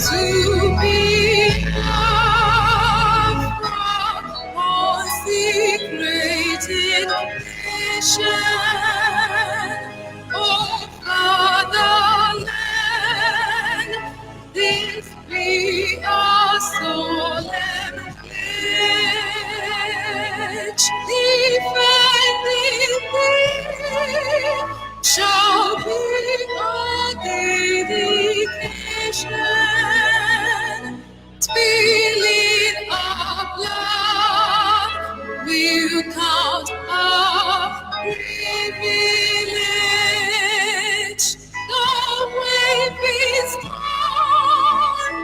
to be consecrated nation, oh fatherland, this be our solemn pledge, defending thee shall be our dedication, spilling our blood will count our privilege. The weapons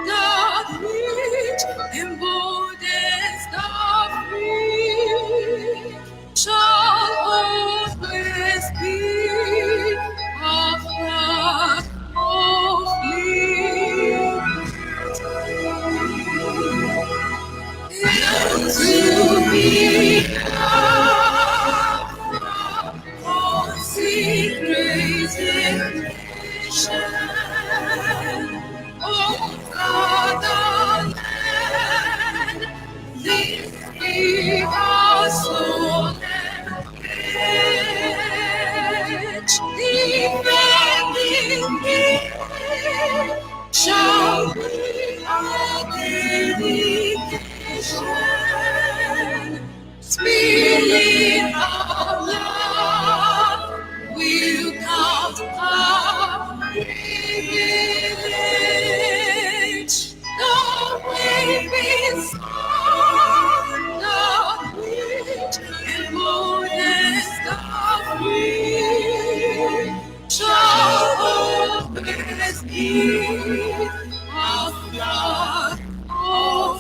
that which emboldens the free shall always be a flag of liberty. To be consecrated nation, oh fatherland, this be our solemn pledge, defending thee shall be our dedication, spilling our blood will count our privilege. The weapons that which emboldens the free shall always be our flag of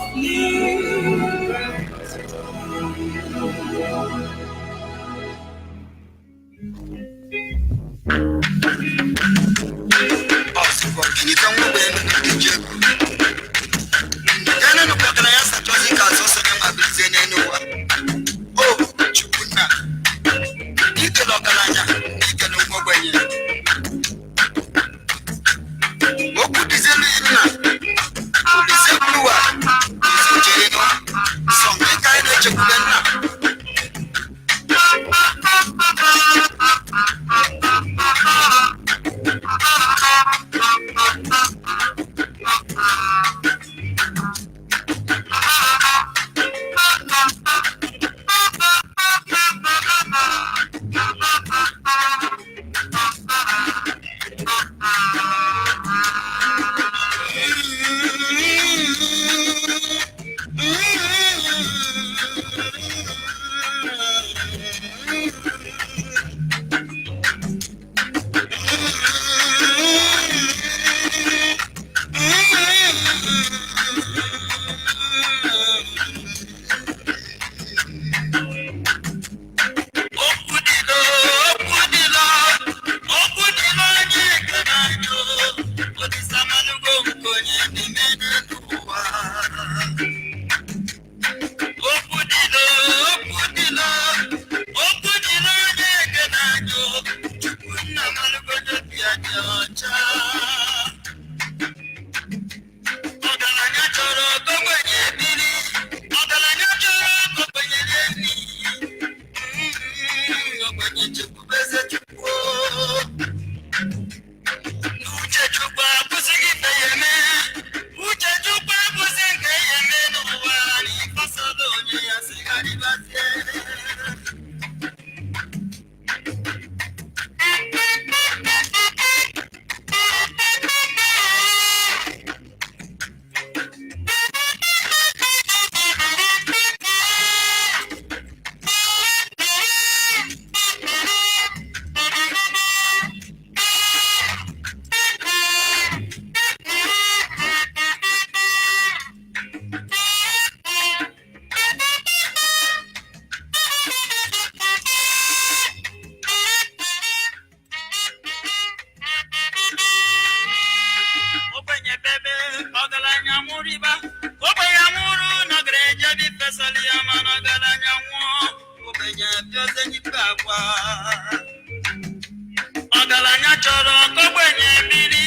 Ogalanya chọrọ kogbenye mmiri,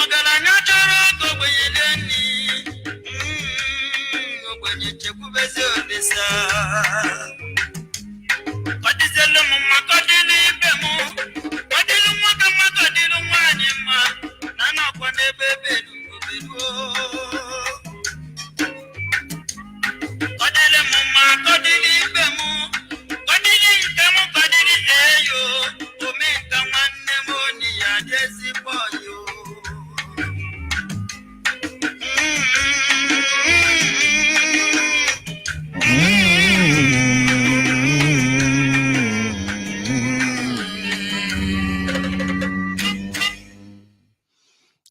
ogalanya chọrọ kogbenye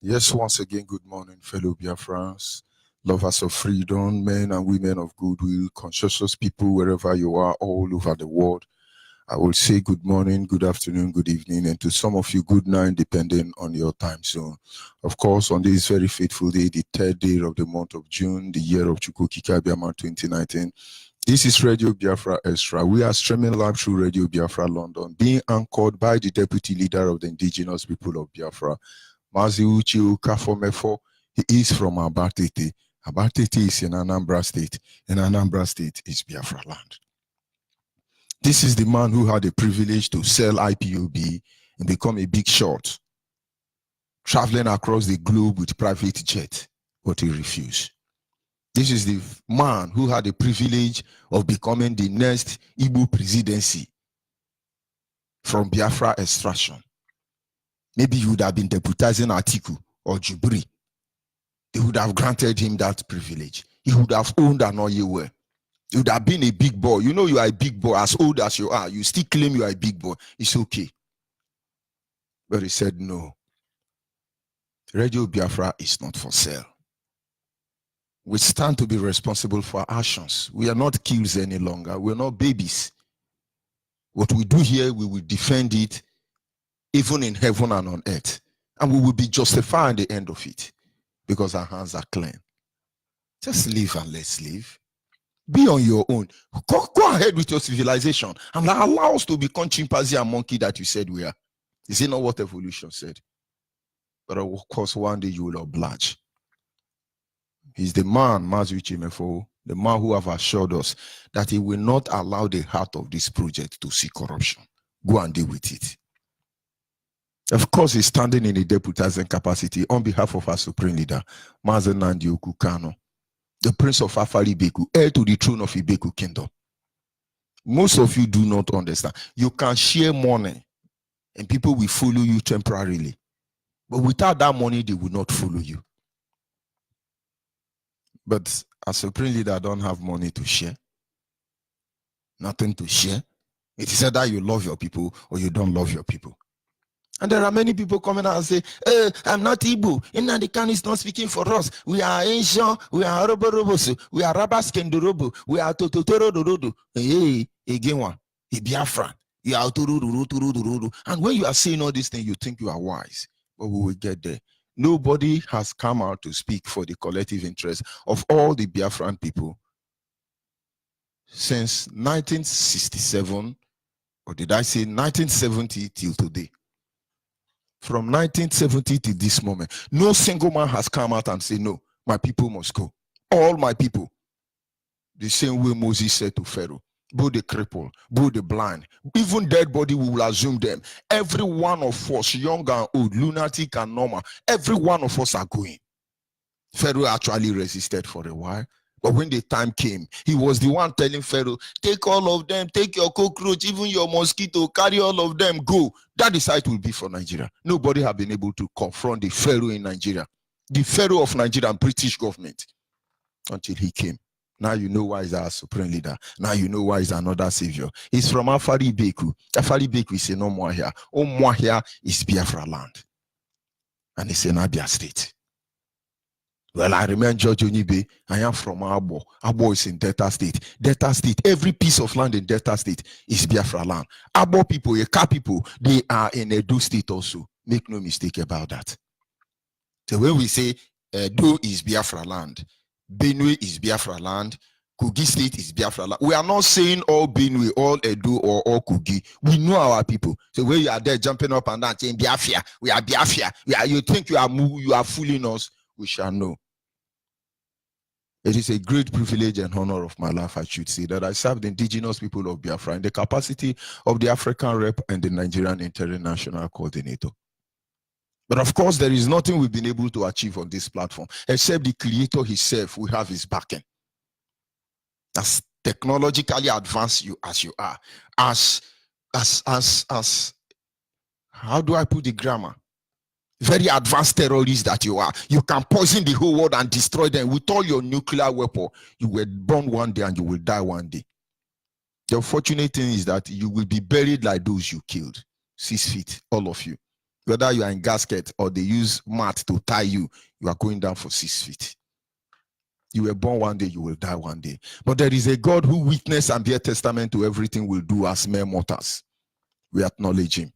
Yes, once again, good morning, fellow Biafrans, lovers of freedom, men and women of goodwill, conscientious people, wherever you are, all over the world. I will say good morning, good afternoon, good evening, and to some of you, good night, depending on your time zone. Of course, on this very fateful day, the 3rd day of the month of June, the year of Chukwukika Biama 2019, this is Radio Biafra Extra. We are streaming live through Radio Biafra London, being anchored by the Deputy Leader of the Indigenous People of Biafra, Mazi Uchi Ukafomefo. He is from Abatete. Abatete is in Anambra State. In Anambra State is Biafra land. This is the man who had the privilege to sell IPOB and become a big shot, traveling across the globe with private jet, but he refused. This is the man who had the privilege of becoming the next Igbo presidency from Biafra extraction. Maybe he would have been deputizing Atiku or Jubri. They would have granted him that privilege. He would have owned an oil. He would have been a big boy. You know you are a big boy. As old as you are, you still claim you are a big boy. It's okay. But he said no. Radio Biafra is not for sale. We stand to be responsible for our actions. We are not kills any longer. We are not babies. What we do here, we will defend it even in heaven and on earth. And we will be justified at the end of it because our hands are clean. Just live and let's live. Be on your own. Go ahead with your civilization and allow us to become chimpanzee and monkey that you said we are. Is it not what evolution said? But of course, one day you will oblige. He's the man, Mazi Chimefo, the man who have assured us that he will not allow the heart of this project to see corruption. Go and deal with it. Of course, he's standing in a deputizing capacity on behalf of our supreme leader, Mazi Nnamdi Kanu, the prince of Afari Beku, heir to the throne of Ibeku kingdom. Most of you do not understand. You can share money and people will follow you temporarily. But without that money, they will not follow you. But as supreme leader, I don't have money to share. Nothing to share. It is either you love your people or you don't love your people. And there are many people coming out and say, I'm not Igbo. Nnamdi Kanu is not speaking for us. We are Asian. We are Roboroboso. We are Rabaskendorobo. We are Tototoro. Hey, again one. Biafra. You are Turu. And when you are saying all these things, you think you are wise. But we will get there. Nobody has come out to speak for the collective interest of all the Biafran people since 1967, or did I say 1970 till today? From 1970 to this moment, no single man has come out and said, no, my people must go. All my people. The same way Moses said to Pharaoh, both the crippled, both the blind, even dead body, we will assume them. Every one of us, young and old, lunatic and normal, every one of us are going. Pharaoh actually resisted for a while. But when the time came, he was the one telling Pharaoh, take all of them, take your cockroach, even your mosquito, carry all of them, go. That is how it will be for Nigeria. Nobody have been able to confront the Pharaoh in Nigeria, the Pharaoh of Nigeria and British government, until he came. Now you know why he's our supreme leader. Now you know why he's another savior. He's from Afari Beku. Afari Beku is no more here. More here is Biafra land. And it's in Abia State. Well, I remember George Onyibe. I am from Abo. Abo is in Delta State. Delta State, every piece of land in Delta State is Biafra land. Abo people, Eka people, they are in Edo State also. Make no mistake about that. So when we say Edo is Biafra land, Benue is Biafra land, Kogi State is Biafra land, we are not saying all Benue, all Edo, or all Kogi. We know our people. So when you are there jumping up and down saying Biafra, we are Biafra, you think you are fooling us, we shall know. It is a great privilege and honor of my life, I should say, that I serve the indigenous people of Biafra in the capacity of the African rep and the Nigerian international coordinator. But of course, there is nothing we've been able to achieve on this platform except the creator himself will have his backing. As technologically advanced as you are, as how do I put the grammar? Very advanced terrorists that you are, you can poison the whole world and destroy them with all your nuclear weapon. You were born one day and you will die one day. The unfortunate thing is that you will be buried like those you killed. 6 feet, all of you. Whether you are in gasket or they use mat to tie you, you are going down for 6 feet. You were born one day, you will die one day. But there is a God who witnessed and bear testament to everything we'll do as mere mortals. We acknowledge him.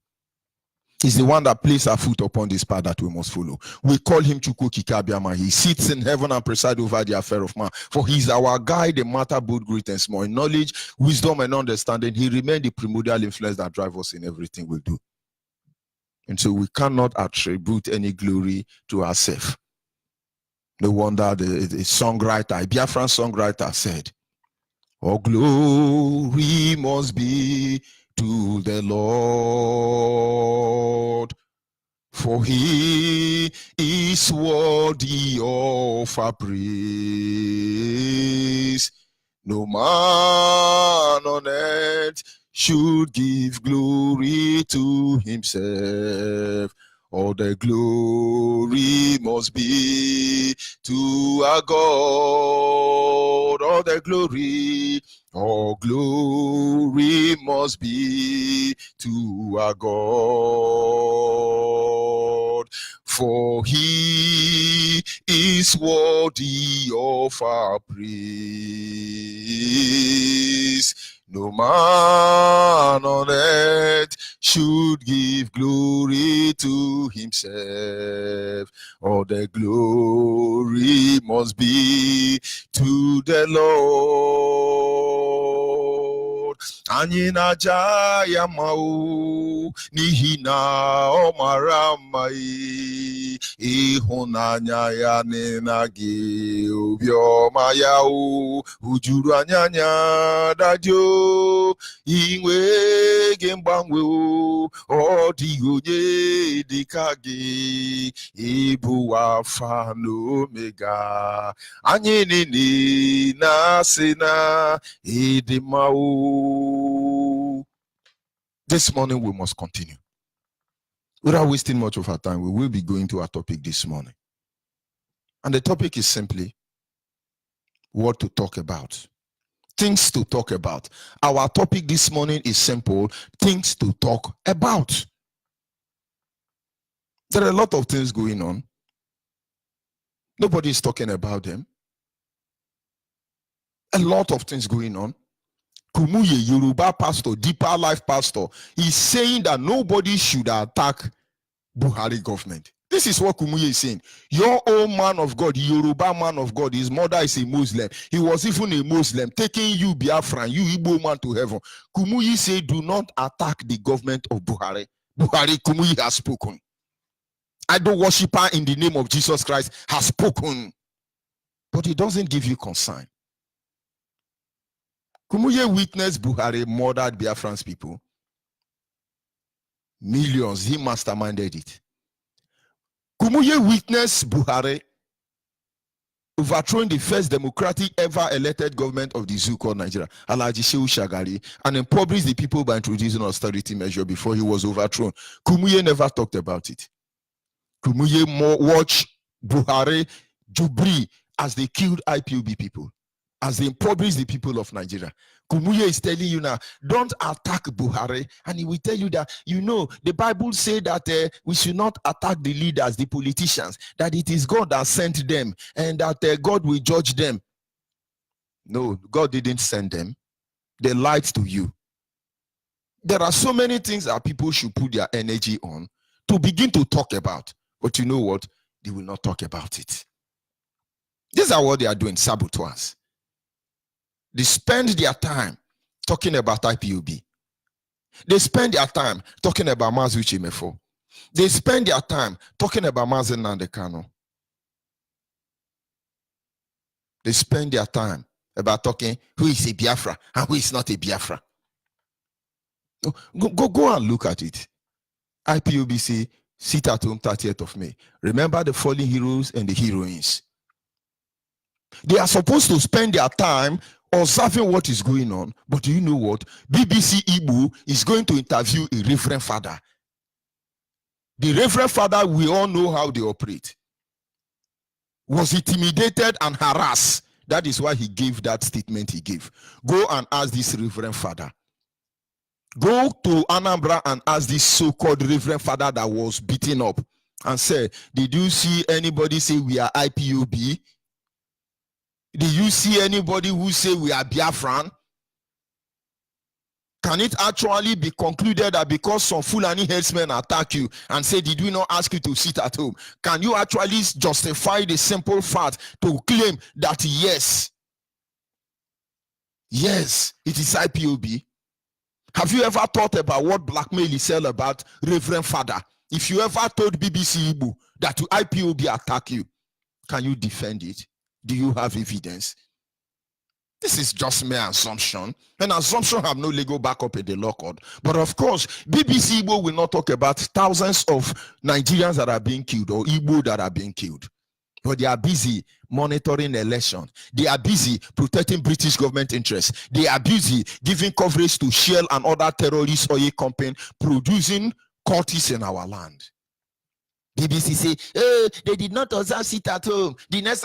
He's the one that placed our foot upon this path that we must follow. We call him Chukwu Kikabiama. He sits in heaven and presides over the affair of man. For he is our guide, the matter both great and small. In knowledge, wisdom, and understanding, he remains the primordial influence that drives us in everything we do. And so we cannot attribute any glory to ourselves. No wonder the songwriter, a Biafran songwriter said, all glory must be to the Lord, for he is worthy of our praise. No man on earth should give glory to himself. All the glory must be to our God. All glory must be to our God. For he is worthy of our praise. No man on earth should give glory to himself. All the glory must be to the Lord. Anyị na-aja ya mma o, n'ihi na ọ mara mma, ịhụnanya ya na gị, obiọma ya o, ujuru anya dadio, inwe gị mgbanwe o, ọ dịghị onye dịka gị, ịbụ Alpha na Omega. Anyị niile na-asị na ịdị mma o. This morning we must continue. Without wasting much of our time, we will be going to our topic this morning. And the topic is simply what to talk about. Things to talk about. Our topic this morning is simple: things to talk about. There are a lot of things going on. Nobody is talking about them. A lot of things going on. Kumuye, Yoruba pastor, Deeper Life pastor, is saying that nobody should attack Buhari government. This is what Kumuye is saying. Your own man of God, Yoruba man of God, his mother is a Muslim. He was even a Muslim, taking you Biafran, you Igbo man, to heaven. Kumuye said, do not attack the government of Buhari. Buhari, Kumuye has spoken. Idol worshiper in the name of Jesus Christ has spoken. But it doesn't give you concern. Kumuye witnessed Buhari murdered Biafran's people. Millions, he masterminded it. Kumuye witnessed Buhari overthrowing the first democratic ever elected government of the zoo called Nigeria, Alhaji Shehu Shagari, and impoverished the people by introducing austerity measure before he was overthrown. Kumuye never talked about it. Kumuye watched Buhari Jubri as they killed IPOB people, as they impoverished the people of Nigeria. Kumuye is telling you now, don't attack Buhari. And he will tell you that, you know, the Bible says that we should not attack the leaders, the politicians, that it is God that sent them and that God will judge them. No, God didn't send them. They lied to you. There are so many things that people should put their energy on to begin to talk about. But you know what? They will not talk about it. These are what they are doing, saboteurs. They spend their time talking about IPOB. They spend their time talking about Mazi Chimefo. They spend their time talking about Mazi Nnamdi Kanu. They spend their time about talking who is a Biafra and who is not a Biafra. Go and look at it. IPOBC, sit at home 30th of May. Remember the fallen heroes and the heroines. They are supposed to spend their time observing what is going on. But do you know what? BBC Igbo is going to interview a Reverend Father. The Reverend Father, we all know how they operate. Was intimidated and harassed. That is why he gave that statement he gave. Go and ask this Reverend Father. Go to Anambra and ask this so-called Reverend Father that was beaten up and say, did you see anybody say we are IPOB? Did you see anybody who say we are Biafran? Can it actually be concluded that because some Fulani headsmen attack you and say, did we not ask you to sit at home? Can you actually justify the simple fact to claim that yes, it is IPOB? Have you ever thought about what blackmail is all about, Reverend Father? If you ever told BBC Igbo that IPOB attack you, can you defend it? Do you have evidence? This is just mere assumption. And assumption have no legal backup in the law code. But of course, BBC Igbo will not talk about thousands of Nigerians that are being killed or Igbo that are being killed. But they are busy monitoring election. They are busy protecting British government interests. They are busy giving coverage to Shell and other terrorist oil companies producing cultists in our land. BBC say, oh, they did not observe sit at home. The next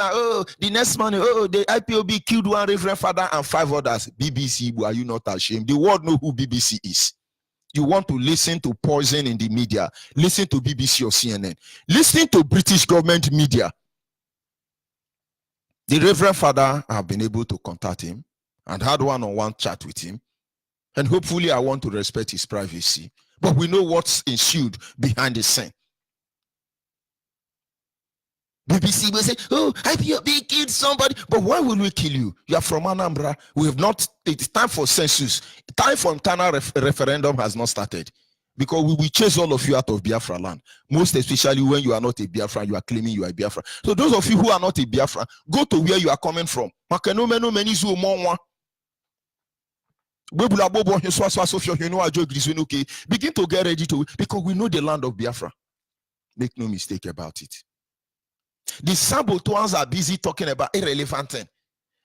morning, the IPOB killed one Reverend Father and 5 others. BBC, are you not ashamed? The world know who BBC is. You want to listen to poison in the media, listen to BBC or CNN. Listen to British government media. The Reverend Father, I have been able to contact him and had one-on-one chat with him. And hopefully I want to respect his privacy. But we know what's ensued behind the scene. BBC will say, oh, IPOB killed somebody. But why will we kill you? You are from Anambra. We have not, it's time for census. Time for internal referendum has not started. Because we will chase all of you out of Biafra land. Most especially when you are not a Biafra, you are claiming you are a Biafra. So those of you who are not a Biafra, go to where you are coming from. Begin to get ready to, because we know the land of Biafra. Make no mistake about it. The saboteurs are busy talking about irrelevant things.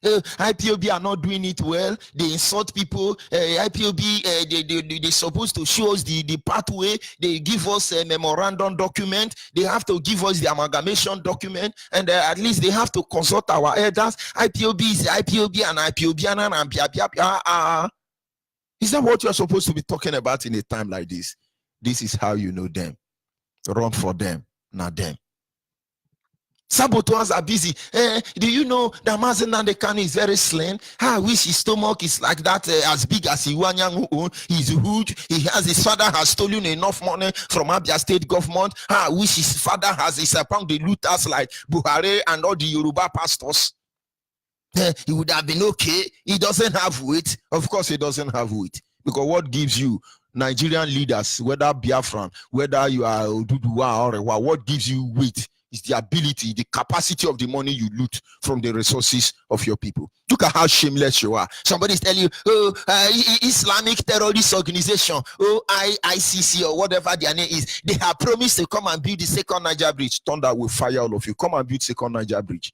IPOB are not doing it well. They insult people. IPOB, they're supposed to show us the pathway. They give us a memorandum document. They have to give us the amalgamation document. And at least they have to consult our elders. IPOB is IPOB and IPOBian and Biafra. Is that what you're supposed to be talking about in a time like this? This is how you know them. Run for them, not them. Saboteurs are busy. Do you know that Mazen Nandekano is very slim? I wish his stomach is like that, as big as Iwanyangu. He's huge. His father has stolen enough money from Abia state government. I wish his father has found the looters like Buhari and all the Yoruba pastors. He would have been okay. He doesn't have weight. Of course, he doesn't have weight. Because what gives you Nigerian leaders, whether Biafran, whether you are Oduduwa or what gives you weight is the ability, the capacity of the money you loot from the resources of your people. Look at how shameless you are. Somebody is telling you, Islamic terrorist organization, ICC or whatever their name is, they have promised to come and build the second Niger bridge. Thunder will fire all of you. Come and build second Niger bridge.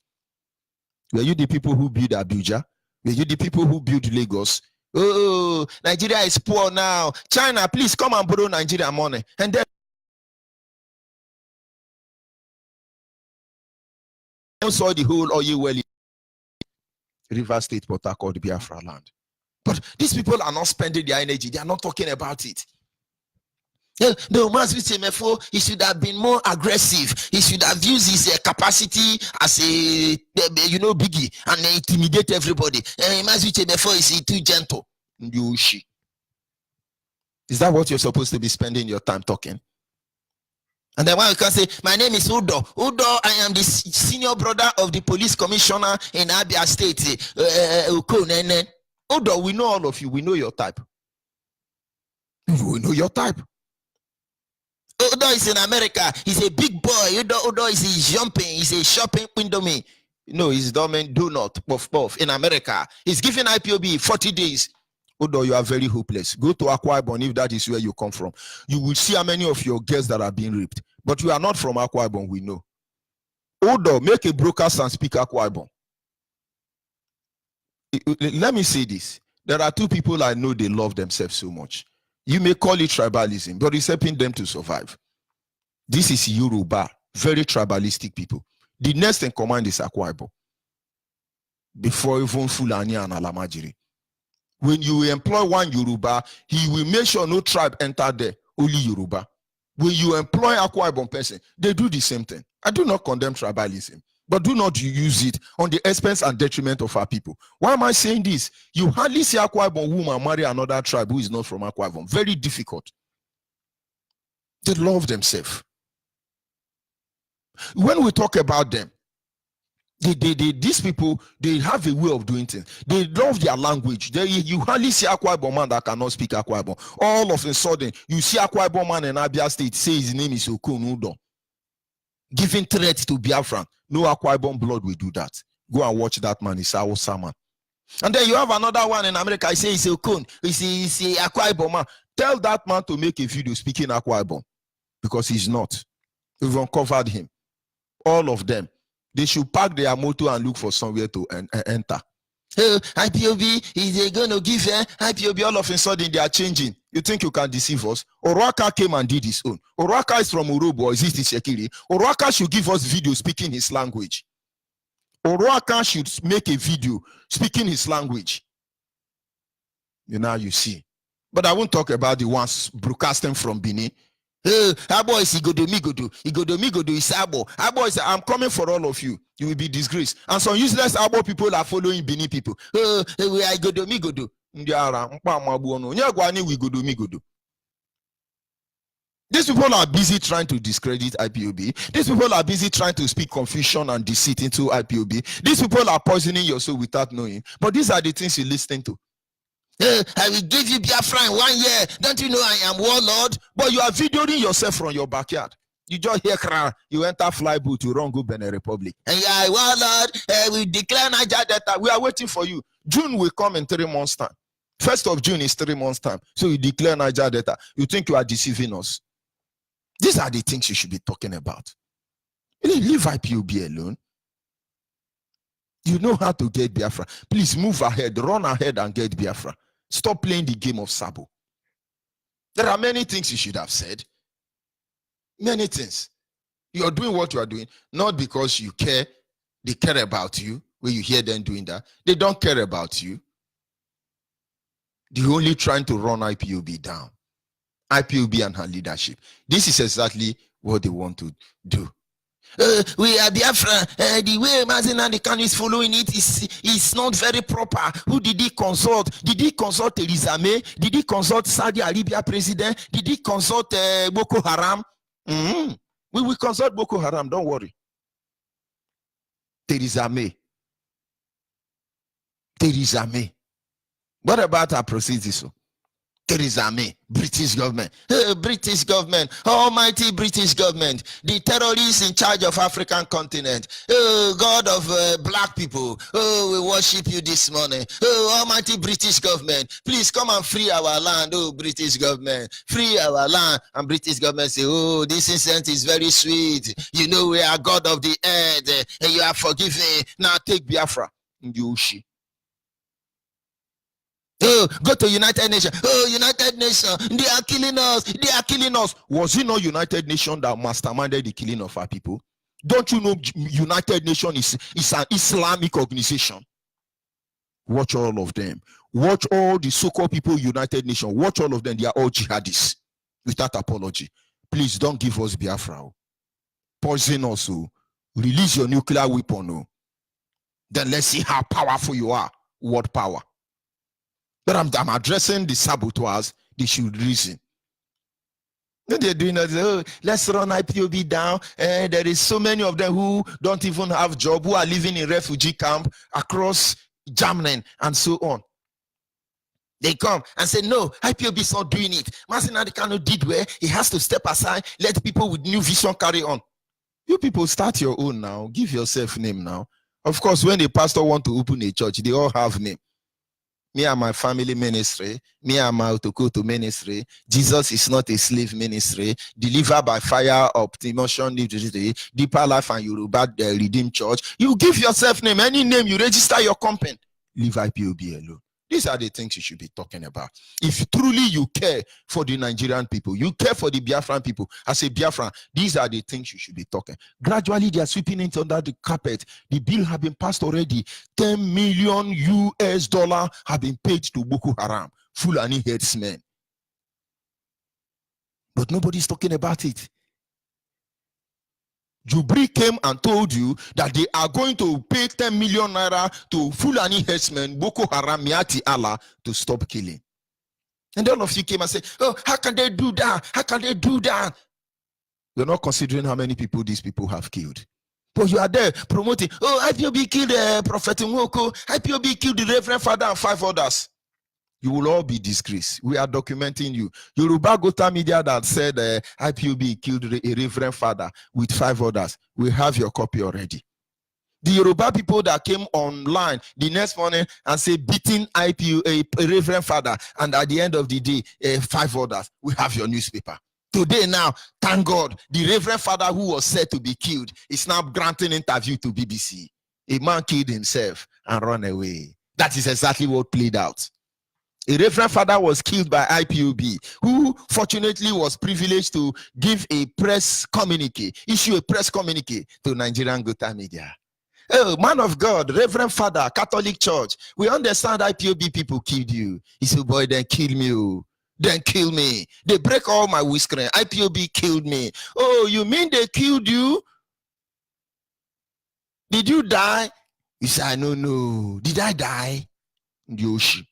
Were you the people who build Abuja? Were you the people who build Lagos? Oh, Nigeria is poor now. China, please come and borrow Nigeria money. And then saw the whole oil well River State, Port Harcourt, Biafra land. But these people are not spending their energy. They are not talking about it. The Omar he should have been more aggressive. He should have used his capacity as a biggie and intimidate everybody. Before is too gentle. Is that what you're supposed to be spending your time talking? And then one can say, my name is Udo. Udo, I am the senior brother of the police commissioner in Abia State. Udo, we know all of you. We know your type. We know your type. Udo is in America. He's a big boy. Udo is jumping. He's a shopping window me. No, his government do not puff puff in America. He's giving IPOB 40 days. Although you are very hopeless. Go to Akwa Ibom if that is where you come from. You will see how many of your girls that are being raped. But you are not from Akwa Ibom, we know. Although make a broadcast and speak Akwa Ibom. Let me say this. There are two people I know they love themselves so much. You may call it tribalism, but it's helping them to survive. This is Yoruba, very tribalistic people. The next in command is Akwa Ibom. Before even Fulani and Alamajiri. When you employ one Yoruba, he will make sure no tribe enter there, only Yoruba. When you employ Akwa Ibom person, they do the same thing. I do not condemn tribalism, but do not use it on the expense and detriment of our people. Why am I saying this? You hardly see Akwa Ibom woman marry another tribe who is not from Akwa Ibom. Very difficult. They love themselves. When we talk about them, these people, they have a way of doing things. They love their language. You hardly see Akwa Ibom man that cannot speak Akwa Ibom. All of a sudden, you see Akwa Ibom man in Abia State say his name is Okonudo, giving threat to Biafra. No Akwa Ibom blood will do that. Go and watch that man. It's our Saman. And then you have another one in America. I say it's Okon. It's Akwa Ibom man. Tell that man to make a video speaking Akwa Ibom, because he's not. We've uncovered him. All of them. They should park their motor and look for somewhere to enter. IPOB is going to give IPOB. All of a sudden they are changing. You think you can deceive us? Orwaka came and did his own. Orwaka is from Urobo. Is it Shekiri? Orwaka should give us video speaking his language. Orwaka should make a video speaking his language. You see. But I won't talk about the ones broadcasting from Benin. Abo is Igodo is Abo. Abo is, I'm coming for all of you. You will be disgraced. And some useless Abo people are following Benin people. We are Igodo. These people are busy trying to discredit IPOB. These people are busy trying to speak confusion and deceit into IPOB. These people are poisoning your soul without knowing. But these are the things you're listening to. I will give you Biafra in 1 year. Don't you know I am warlord? But you are videoing yourself from your backyard. You just hear cry. You enter flyboot to run go Benin Republic. And you are warlord. We declare Niger Delta. We are waiting for you. June will come in 3 months' time. 1st of June is 3 months' time. So you declare Niger Delta. You think you are deceiving us. These are the things you should be talking about. Leave IPOB alone. You know how to get Biafra. Please move ahead. Run ahead and get Biafra. Stop playing the game of Sabo. There are many things you should have said. Many things. You are doing what you are doing, not because you care. They care about you. When you hear them doing that, they don't care about you. They're only trying to run IPOB down. IPOB and her leadership. This is exactly what they want to do. We are Biafra. The way Mazen Nnamdi is following it is not very proper. Who did he consult? Did he consult Theresa May? Did he consult Saudi Arabia president? Did he consult Boko Haram? We will consult Boko Haram. Don't worry. Theresa May. Theresa May. What about our procedures? Theresa May, British government. British government, almighty British government, the terrorists in charge of African continent. God of black people. We worship you this morning. Almighty British government, please come and free our land. British government, free our land. And British government say, this incense is very sweet. You know we are God of the earth, and you are forgiven. Now take Biafra. Yoshi. Go to United Nations. United Nations, they are killing us. They are killing us. Was it not United Nations that masterminded the killing of our people? Don't you know United Nations is an Islamic organization? Watch all of them. Watch all the so-called people United Nations. Watch all of them. They are all jihadists. Without apology. Please don't give us Biafra. Poison us. Release your nuclear weapon. Then let's see how powerful you are. What power? But I'm addressing the saboteurs. They should reason. They're doing that. Let's run IPOB down. There is so many of them who don't even have job, who are living in refugee camp across Germany and so on. They come and say, no, IPOB is not doing it. Mazen Nnamdi did where he has to step aside, let people with new vision carry on. You people start your own now. Give yourself name now. Of course, when the pastor want to open a church, they all have name. Me and my family ministry, me and my Otokoto ministry, Jesus is not a slave ministry, delivered by fire, optimation, deeper life and Yoruba Redeemed Church. You give yourself name, any name, you register your company. Leave IPOB alone. These are the things you should be talking about. If truly you care for the Nigerian people, you care for the Biafran people, as a Biafran, these are the things you should be talking. Gradually, they are sweeping it under the carpet. The bill have been passed already. $10 million have been paid to Boko Haram, Fulani headsmen. But nobody's talking about it. Jubri came and told you that they are going to pay 10 million naira to Fulani herdsmen, Boko Haram, Miati Allah, to stop killing. And all of you came and said, oh, how can they do that? How can they do that? You're not considering how many people these people have killed. But you are there promoting, oh, IPOB killed Prophet Nwoko, IPOB killed the Reverend Father and 5 others. You will all be disgraced. We are documenting you. Yoruba Gota Media that said IPOB killed a Reverend Father with 5 others. We have your copy already. The Yoruba people that came online the next morning and say beating IPOB, a Reverend Father, and at the end of the day, 5 others. We have your newspaper. Today now, thank God, the Reverend Father who was said to be killed is now granting interview to BBC. A man killed himself and run away. That is exactly what played out. A Reverend Father was killed by IPOB, who fortunately was privileged to give a press communique, issue a press communique to Nigerian Gota Media. Oh, man of God, Reverend Father, Catholic Church, we understand IPOB people killed you. He said, boy, then kill me. Oh. Then kill me. They break all my whiskering. IPOB killed me. Oh, you mean they killed you? Did you die? He said, no. Did I die? Yoshi.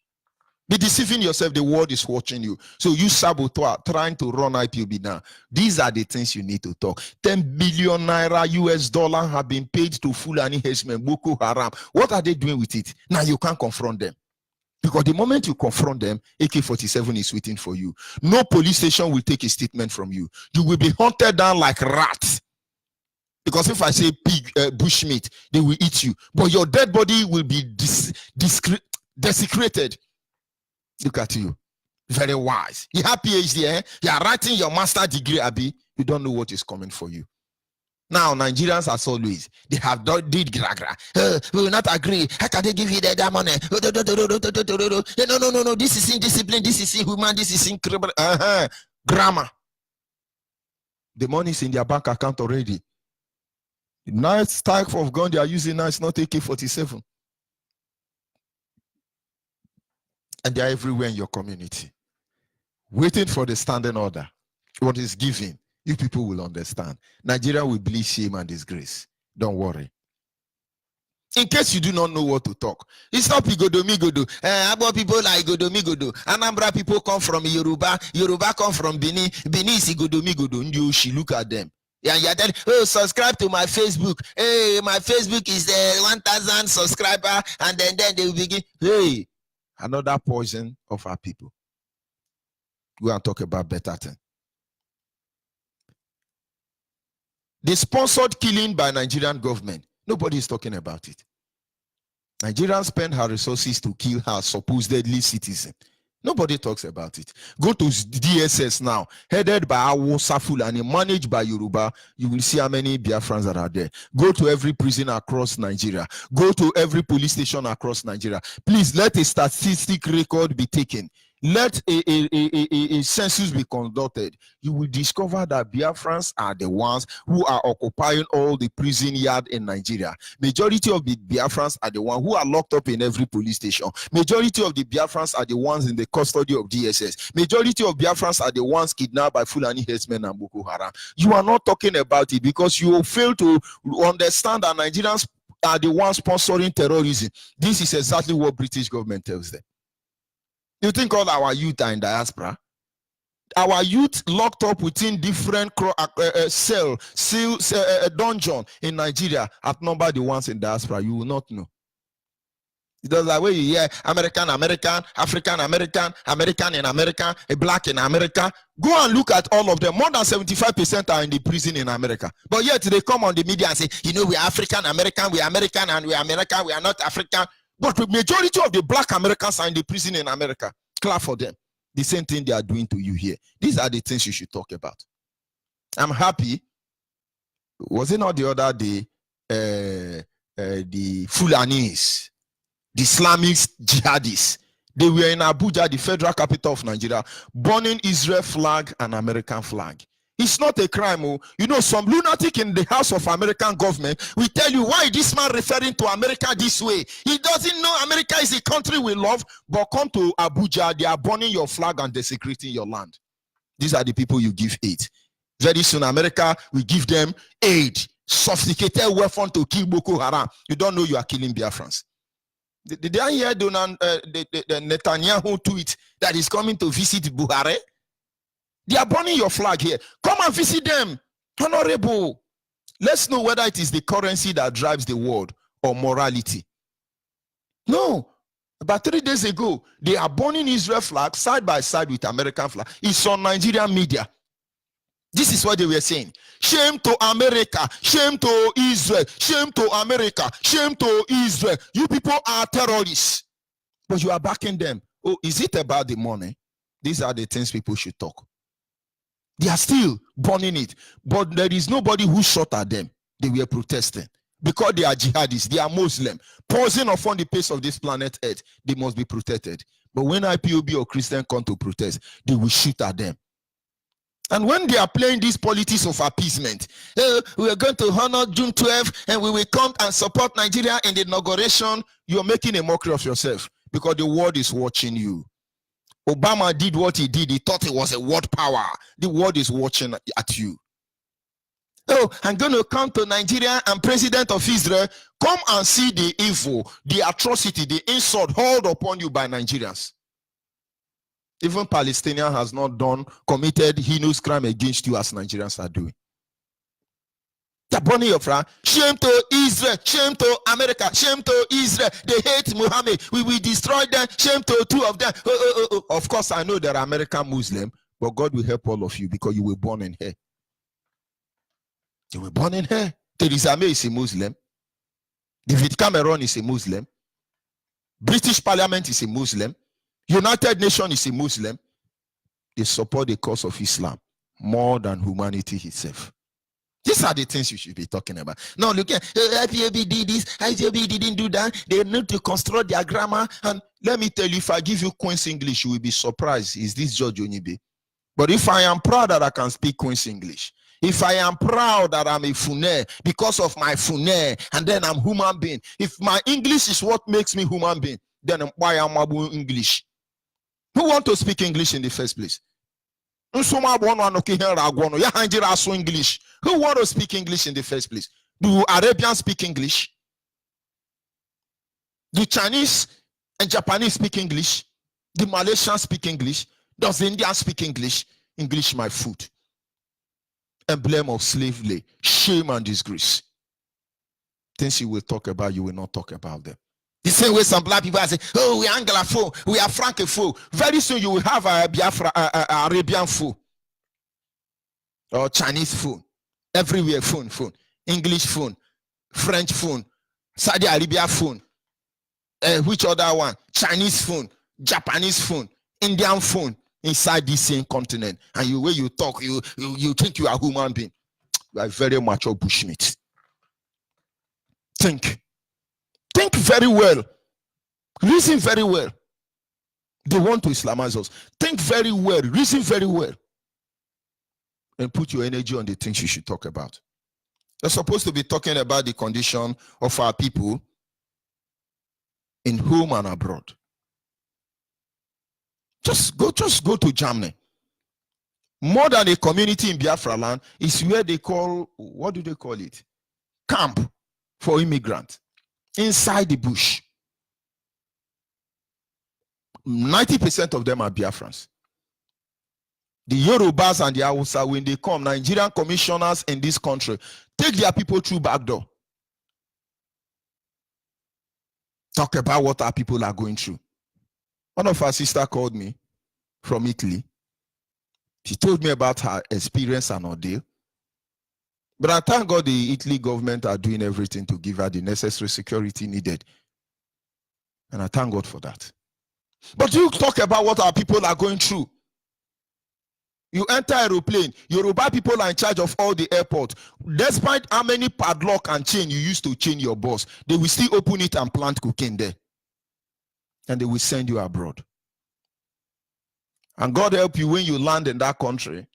Be deceiving yourself. The world is watching you. So you saboteur trying to run IPOB now. These are the things you need to talk. 10 billion naira US dollar have been paid to Fulani herdsmen, Boko Haram. What are they doing with it? Now you can't confront them. Because the moment you confront them, AK-47 is waiting for you. No police station will take a statement from you. You will be hunted down like rats. Because if I say pig, bushmeat, they will eat you. But your dead body will be desecrated. Look at you. Very wise. You have PhD, eh? You are writing your master degree, Abi. You don't know what is coming for you. Now, Nigerians, as always, they have did gra. We will not agree. How can they give you that money? No. This is indiscipline. This is inhuman. This is incredible. Grammar. The money is in their bank account already. The nice type of gun they are using now is not AK-47. And they are everywhere in your community. Waiting for the standing order. What is given, you people will understand. Nigeria will bleed shame and disgrace. Don't worry. In case you do not know what to talk, it's not Igodo. About people like Igodo. Anambra people come from Yoruba. Yoruba come from Benin. Benin is Igodo. You should look at them. Yeah, then, oh, subscribe to my Facebook. Hey, my Facebook is 1,000 subscriber, and then they will begin. Hey, another poison of our people. We are talking about better thing. The sponsored killing by Nigerian government. Nobody is talking about it. Nigerians spend her resources to kill her supposedly citizen. Nobody talks about it. Go to DSS now, headed by Awosa Fulani, managed by Yoruba. You will see how many Biafrans that are there. Go to every prison across Nigeria. Go to every police station across Nigeria. Please let a statistic record be taken. Let a census be conducted. You will discover that Biafrans are the ones who are occupying all the prison yard in Nigeria. Majority of the Biafrans are the ones who are locked up in every police station. Majority of the Biafrans are the ones in the custody of DSS. Majority of Biafrans are the ones kidnapped by Fulani herdsmen and Boko Haram. You are not talking about it because you fail to understand that Nigerians are the ones sponsoring terrorism. This is exactly what British government tells them. You think all our youth are in diaspora? Our youth locked up within different dungeon in Nigeria outnumber the ones in diaspora. You will not know. It does that way you hear American, American, African, American, American in America, a black in America. Go and look at all of them. More than 75% are in the prison in America. But yet they come on the media and say, you know, we are African, American, we are American, and we are American, we are not African. But the majority of the black Americans are in the prison in America. Clap for them. The same thing they are doing to you here. These are the things you should talk about. I'm happy. Was it not the other day, the Fulanis, the Islamic jihadists, they were in Abuja, the federal capital of Nigeria, burning Israel flag and American flag. It's not a crime. You know, some lunatic in the House of American government will tell you why this man referring to America this way. He doesn't know America is a country we love, but come to Abuja, they are burning your flag and desecrating your land. These are the people you give aid. Very soon, America will give them aid, sophisticated weapon to kill Boko Haram. You don't know you are killing Biafrans. Did I hear the Netanyahu tweet that is coming to visit Buhari? They are burning your flag here. Come and visit them. Honorable. Let's know whether it is the currency that drives the world or morality. No. About 3 days ago, they are burning Israel flag side by side with American flag. It's on Nigerian media. This is what they were saying. Shame to America. Shame to Israel. Shame to America. Shame to Israel. You people are terrorists. But you are backing them. Oh, is it about the money? These are the things people should talk. They are still burning it. But there is nobody who shot at them. They were protesting. Because they are jihadists. They are Muslim. Pausing upon the face of this planet Earth. They must be protected. But when IPOB or Christian come to protest, they will shoot at them. And when they are playing these politics of appeasement, we are going to honor June 12th and we will come and support Nigeria in the inauguration, you are making a mockery of yourself because the world is watching you. Obama did what he did. He thought it was a world power. The world is watching at you. Oh, I'm going to come to Nigeria and President of Israel. Come and see the evil, the atrocity, the insult hauled upon you by Nigerians. Even Palestinian has not committed heinous crime against you as Nigerians are doing. They're burning your flag. Shame to Israel. Shame to America. Shame to Israel. They hate Muhammad. We will destroy them. Shame to two of them. Of course, I know they're American Muslim, but God will help all of you because you were born in here. You were born in here. Theresa May is a Muslim. David Cameron is a Muslim. British Parliament is a Muslim. United Nations is a Muslim. They support the cause of Islam more than humanity itself. These are the things you should be talking about. Now look at IPOB did this, IPOB didn't do that. They need to construct their grammar. And let me tell you, if I give you Queen's English, you will be surprised. Is this George Onyibe? But if I am proud that I can speak Queen's English, if I am proud that I'm a Fune because of my Fune, and then I'm human being. If my English is what makes me human being, then why am I English? Who want to speak English in the first place? Who want to speak English in the first place? Do Arabians speak English? Do Chinese and Japanese speak English? Do Malaysians speak English? Does India speak English? English, my food. Emblem of slavery, shame and disgrace. Things you will talk about, you will not talk about them. The same way some black people are saying, oh, we are Anglophone, we are Francophone. Very soon you will have a Biafra, Arabian phone. Or Chinese phone. Everywhere phone. English phone. French phone. Saudi Arabia phone. Which other one? Chinese phone. Japanese phone. Indian phone. Inside this same continent. And the way you talk, you think you are a human being. You are very mature bushmeat. Think very well. Reason very well. They want to Islamize us. Think very well. Reason very well. And put your energy on the things you should talk about. You're supposed to be talking about the condition of our people in home and abroad. Just go to Germany. More than a community in Biafra land is where they call, what do they call it? Camp for immigrants. Inside the bush. 90% of them are Biafrans. The Yorubas and the Hausa, when they come, Nigerian commissioners in this country, take their people through back door. Talk about what our people are going through. One of our sisters called me from Italy. She told me about her experience and ordeal. But I thank God the Italy government are doing everything to give her the necessary security needed. And I thank God for that. But you talk about what our people are going through. You enter aeroplane, Yoruba people are in charge of all the airport. Despite how many padlock and chain you used to chain your boss, they will still open it and plant cocaine there. And they will send you abroad. And God help you when you land in that country,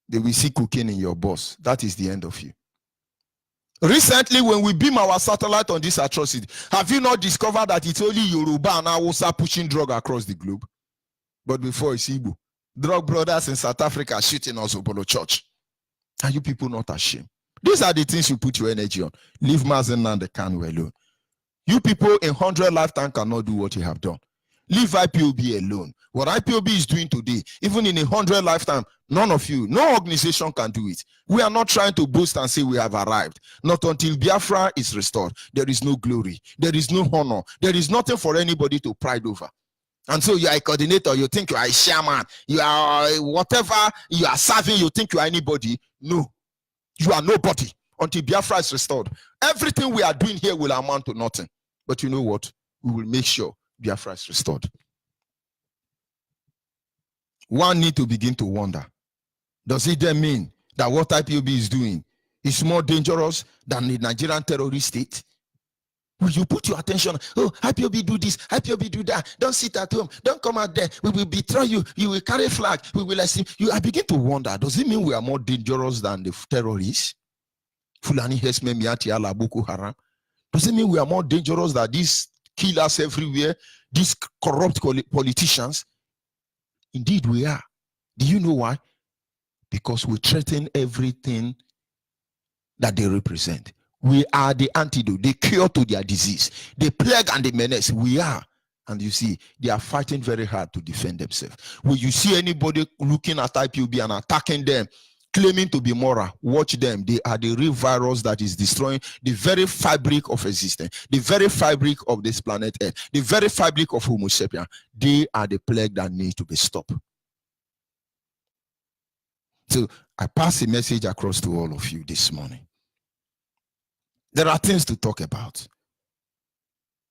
they will see cocaine in your boss. That is the end of you. Recently, when we beam our satellite on this atrocity, have you not discovered that it's only Yoruba and Hausa pushing drug across the globe? But before it's Igbo. Drug brothers in South Africa shooting us Obolo Church. Are you people not ashamed? These are the things you put your energy on. Leave Mazen and the Kanu alone. You people in 100 lifetime cannot do what you have done. Leave IPOB alone. What IPOB is doing today, even in 100 lifetime, none of you, no organization can do it. We are not trying to boast and say we have arrived. Not until Biafra is restored. There is no glory. There is no honor. There is nothing for anybody to pride over. And so you are a coordinator, you think you are a chairman, you are whatever you are serving, you think you are anybody. No, you are nobody until Biafra is restored. Everything we are doing here will amount to nothing. But you know what? We will make sure Biafra is restored. One need to begin to wonder, does it then mean that what IPOB is doing is more dangerous than the Nigerian terrorist state? Will you put your attention? Oh, IPOB do this, IPOB do that. Don't sit at home. Don't come out there. We will betray you. You will carry flag. We will assume. I begin to wonder, does it mean we are more dangerous than the terrorists? Fulani Hesme Miati ala Boko Haram. Does it mean we are more dangerous than these killers everywhere, these corrupt politicians? Indeed, we are. Do you know why? Because we threaten everything that they represent. We are the antidote, the cure to their disease, the plague and the menace. We are. And you see, they are fighting very hard to defend themselves. When you see anybody looking at IPOB and attacking them, claiming to be moral, watch them. They are the real virus that is destroying the very fabric of existence, the very fabric of this planet Earth, the very fabric of Homo sapiens. They are the plague that needs to be stopped. So I pass a message across to all of you this morning. There are things to talk about.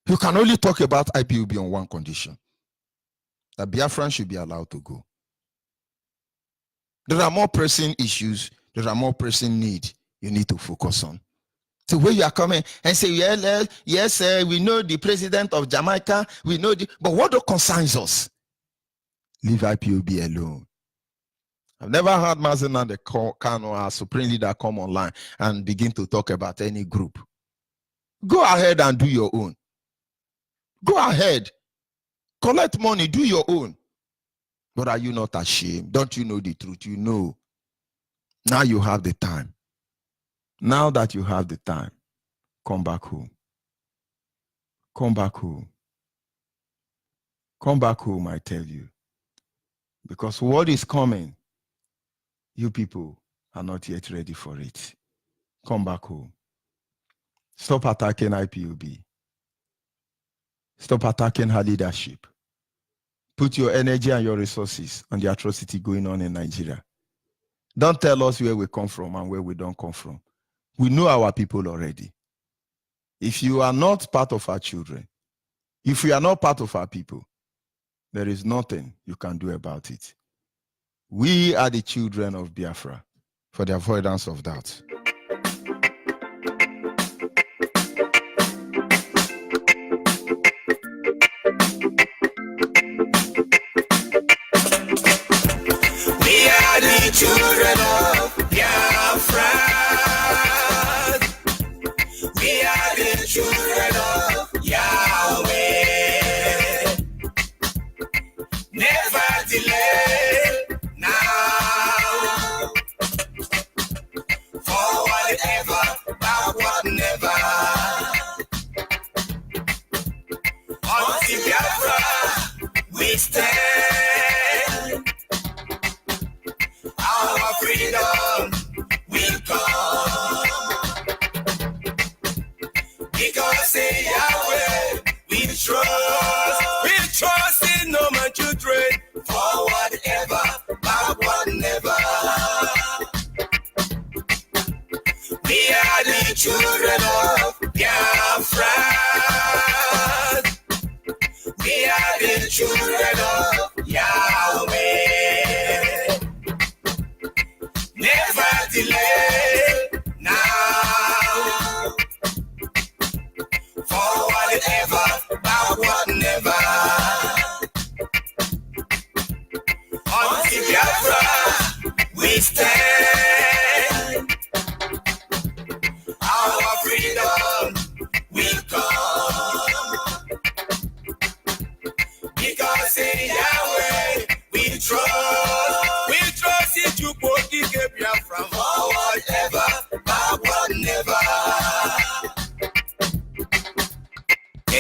You can only talk about IPOB on one condition: that Biafran should be allowed to go. There are more pressing issues, there are more pressing needs you need to focus on. So when you are coming and say, yes, we know the president of Jamaica, we know but what concerns us? Leave IPOB alone. I've never heard Mazen and the Kano, our supreme leader, come online and begin to talk about any group. Go ahead and do your own. Go ahead. Collect money, do your own. But are you not ashamed? Don't you know the truth? You know. Now you have the time. Now that you have the time, come back home. Come back home. Come back home, I tell you. Because what is coming, you people are not yet ready for it. Come back home. Stop attacking IPOB. Stop attacking her leadership. Put your energy and your resources on the atrocity going on in Nigeria. Don't tell us where we come from and where we don't come from. We know our people already. If you are not part of our children, if we are not part of our people, there is nothing you can do about it. We are the children of Biafra, for the avoidance of doubt. We are the children of Biafra. We are the children of Yahweh. Never delay now. Forward ever, backward never. Until Biafra, we stand. Our freedom will come. Because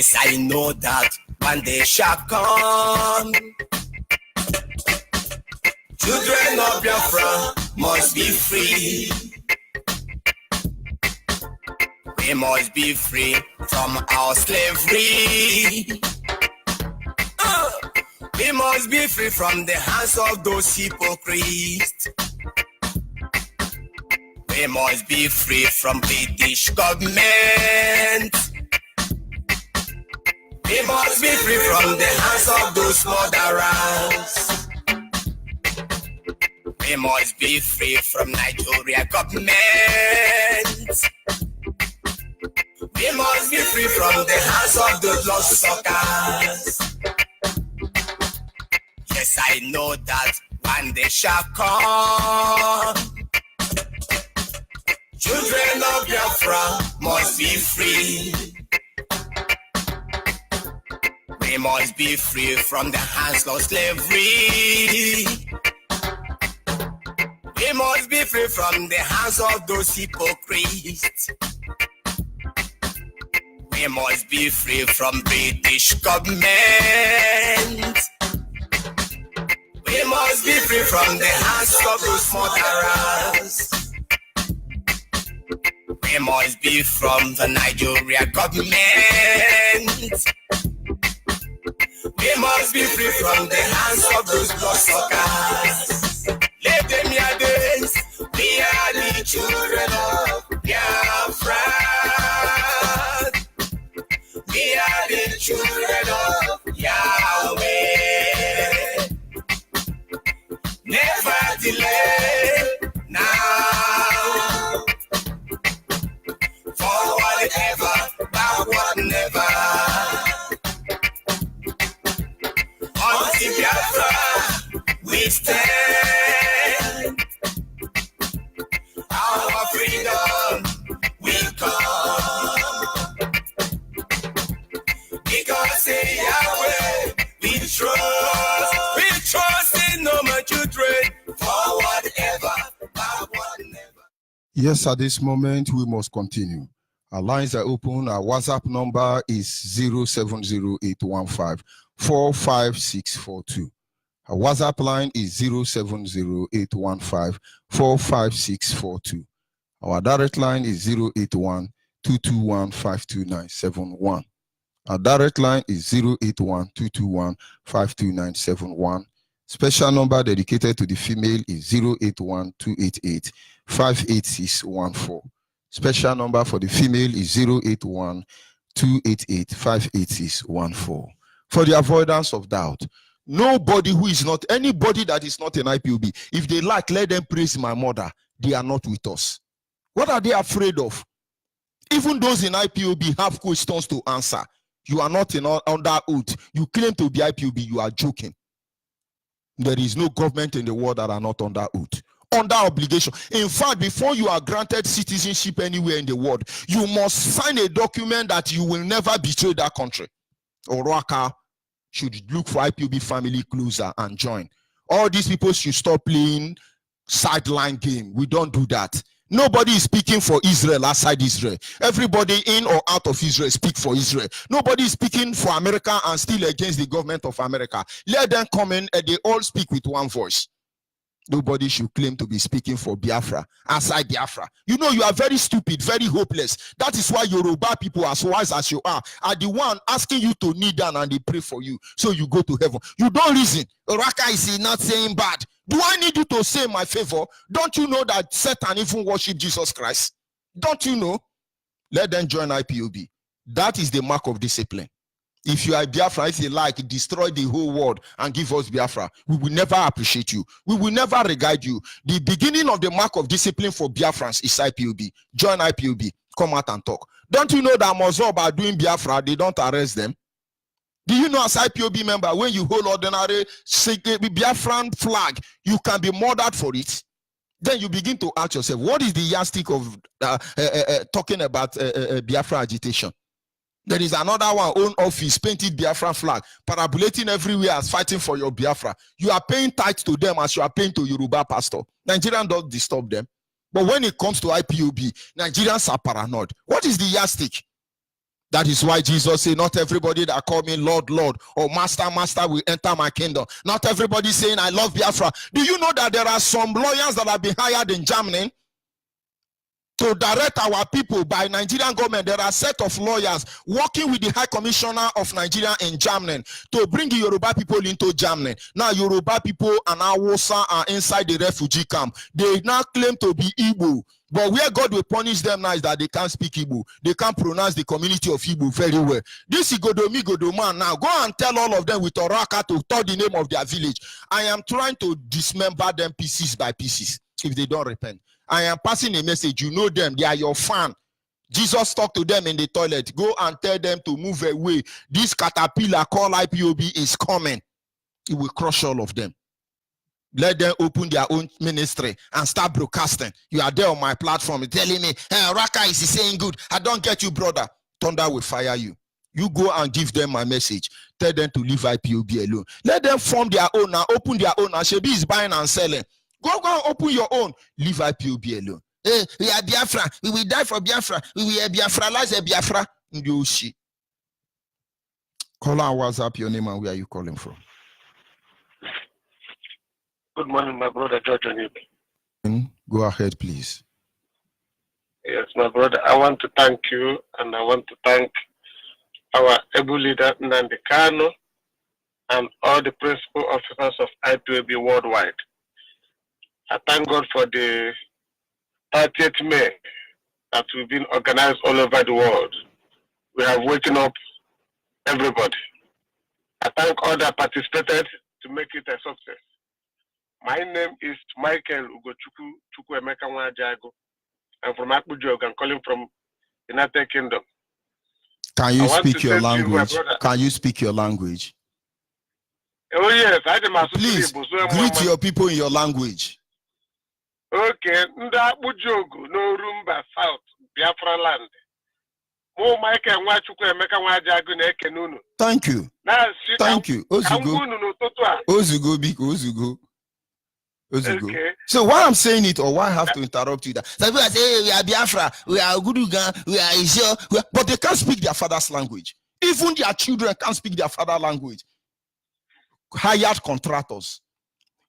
Yes, I know that one day shall come. Children of Biafra must be free. We must be free from our slavery. We must be free from the hands of those hypocrites. We must be free from British government. We must be free from the hands of those murderers. We must be free from Nigeria government. We must be free from the hands of those bloodsuckers. Yes, I know that one day shall come. Children of Biafra must be free. We must be free from the hands of slavery. We must be free from the hands of those hypocrites. We must be free from British government. We must be free from the hands of those murderers. We must be from the Nigeria government. We must be free from the hands of those bloodsuckers. Let them hear this. We are the children of Biafra. We are the children of Yahweh. Never delay now. Forward ever, backward never. Until Biafra we stand. Our freedom will come. Because in Yahweh we trust in no my children. Forward ever, backward never. Yes, at this moment, we must continue. Our lines are open. Our WhatsApp number is 070815-45642. Our WhatsApp line is 070815-45642. Our direct line is 081-221-52971. Our direct line is 081-221-52971. Special number dedicated to the female is 081-288-58614. Special number for the female is 081-288-58614. For the avoidance of doubt, nobody who is not, anybody that is not an IPOB, if they like, let them praise my mother. They are not with us. What are they afraid of? Even those in IPOB have questions to answer. You are not under oath. You claim to be IPOB. You are joking. There is no government in the world that are not under oath, under obligation. In fact, before you are granted citizenship anywhere in the world, you must sign a document that you will never betray that country. Oraka should look for IPOB family closer and join. All these people should stop playing sideline game. We don't do that. Nobody is speaking for Israel outside Israel. Everybody in or out of Israel speak for Israel. Nobody is speaking for America and still against the government of America. Let them come in and they all speak with one voice. Nobody should claim to be speaking for Biafra outside Biafra. You know, you are very stupid, very hopeless. That is why Yoruba people, as wise as you are the one asking you to kneel down and they pray for you so you go to heaven. You don't reason. Raka is not saying bad. Do I need you to say my favor? Don't you know that Satan even worship Jesus Christ? Don't you know? Let them join IPOB. That is the mark of discipline. If you are Biafra, if you like, destroy the whole world and give us Biafra, we will never appreciate you. We will never regard you. The beginning of the mark of discipline for Biafrans is IPOB. Join IPOB. Come out and talk. Don't you know that Mozob are doing Biafra, they don't arrest them? Do you know as IPOB member, when you hold ordinary Biafran flag, you can be murdered for it? Then you begin to ask yourself, what is the yardstick of talking about Biafra agitation? There is another one, own office, painted Biafra flag, parabolating everywhere as fighting for your Biafra. You are paying tithe to them as you are paying to Yoruba pastor. Nigerians don't disturb them. But when it comes to IPOB, Nigerians are paranoid. What is the yardstick? That is why Jesus said, not everybody that call me Lord, Lord, or Master, Master will enter my kingdom. Not everybody saying, I love Biafra. Do you know that there are some lawyers that have been hired in Germany to direct our people by Nigerian government? There are a set of lawyers working with the High Commissioner of Nigeria in Germany to bring the Yoruba people into Germany. Now, Yoruba people and Hausa are inside the refugee camp. They now claim to be Igbo. But where God will punish them now is that they can't speak Igbo. They can't pronounce the community of Igbo very well. This Igodomi man now, go and tell all of them with Oraka to tell the name of their village. I am trying to dismember them pieces by pieces if they don't repent. I am passing a message. You know them. They are your fan. Jesus talked to them in the toilet. Go and tell them to move away. This caterpillar called IPOB is coming. It will crush all of them. Let them open their own ministry and start broadcasting. You are there on my platform telling me, hey, Raka is saying good. I don't get you, brother. Thunder will fire you. You go and give them my message. Tell them to leave IPOB alone. Let them form their own now. Open their own. Ashebi is buying and selling. Go and open your own. Leave IPOB alone. Hey, we are Biafra. We will die for Biafra. We will Biafra. Let's Biafra. Ndioshi. Call on WhatsApp your name and where are you calling from? Good morning, my brother George Onyibe. Go ahead, please. Yes, my brother, I want to thank you and I want to thank our able leader, Nnamdi Kanu, and all the principal officers of IPOB worldwide. I thank God for the 30th May that we've been organized all over the world. We have waken up everybody. I thank all that participated to make it a success. My name is Michael Ugochukwu Chukwuemeka Nwajago. I'm from Akbujo. I'm calling from United Kingdom. Can you speak your language? Can you speak your language? Oh yes, please greet your people in your language. Okay, Nda Akbujogu, no Rumba South, Biafra land. Mo Michael Chukwuemeka Nwajago na Ekenunu. Thank you. Thank you. Ozugo biko Ozugo. Okay. So why I'm saying it or why I have to interrupt you that some people say, hey, we are Biafra, we are Gudugan, we are Isio, but they can't speak their father's language. Even their children can't speak their father language. Hired contractors.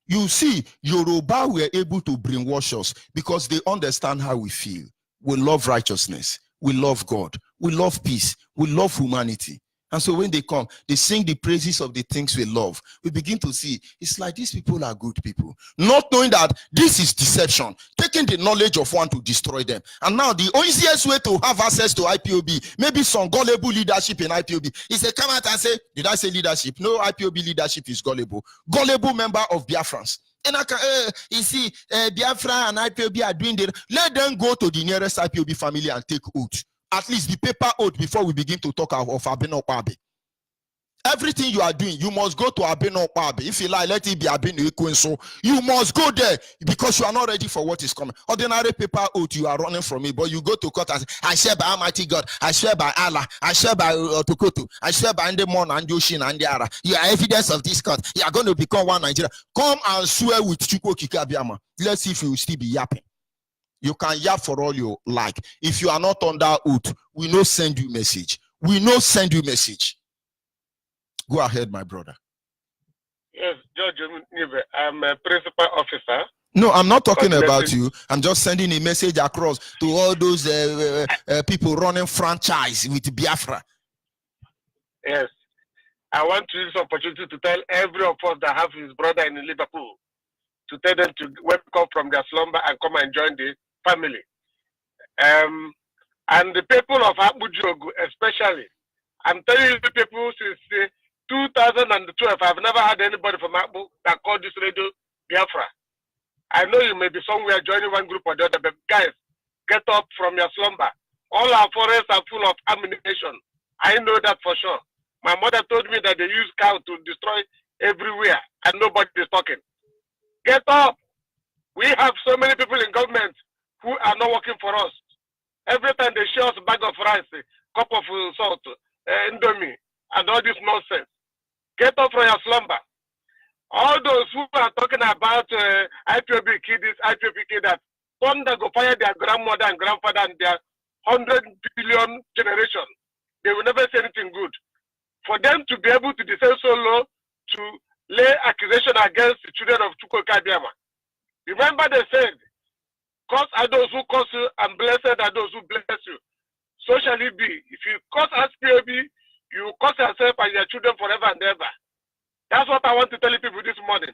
You see, Yoruba were able to brainwash us because they understand how we feel. We love righteousness. We love God. We love peace. We love humanity. And so when they come, they sing the praises of the things we love. We begin to see, it's like these people are good people. Not knowing that this is deception, taking the knowledge of one to destroy them. And now the easiest way to have access to IPOB, maybe some gullible leadership in IPOB, is to come out and say, did I say leadership? No, IPOB leadership is gullible. Gullible member of Biafrans. And I can, you see, Biafra and IPOB are doing the, let them go to the nearest IPOB family and take oath. At least the paper oath before we begin to talk of Abeno Kwabe. Everything you are doing, you must go to Abeno Kwabe. If you like, let it be Abeno Ekwenso. You must go there because you are not ready for what is coming. Ordinary paper oath, you are running from it, but you go to court and say, I swear by Almighty God, I swear by Allah, I swear by Otokoto, I swear by Ndemon and Yoshin and Diara. You are evidence of this court. You are going to become one Nigeria. Come and swear with Chukwu Kikabiama. Let's see if you will still be yapping. You can yap for all you like. If you are not under oath, we no send you message. We no send you message. Go ahead, my brother. Yes, George Onyibe, I'm a principal officer. No, I'm not talking about you. I'm just sending a message across to all those people running franchise with Biafra. Yes. I want to use this opportunity to tell every of us that have his brother in Liverpool to tell them to wake up from their slumber and come and join the family. And the people of Akbujogu especially, I'm telling you, the people since 2012, I've never had anybody from Akbu that called this radio Biafra. I know you may be somewhere joining one group or the other, but guys, get up from your slumber. All our forests are full of ammunition. I know that for sure. My mother told me that they use cow to destroy everywhere and nobody is talking. Get up. We have so many people in government who are not working for us. Every time they share us a bag of rice, a cup of salt, indomie, and all this nonsense. Get up from your slumber. All those who are talking about IPOB kid this, IPOB kid that, thunder go fire their grandmother and grandfather and their 100 billion generation. they will never say anything good. For them to be able to descend so low to lay accusation against the children of Chukwuka Biama. Remember they said, curse are those who curse you and blessed are those who bless you. So shall it be. If you curse as POB, you curse yourself and your children forever and ever. That's what I want to tell you people this morning.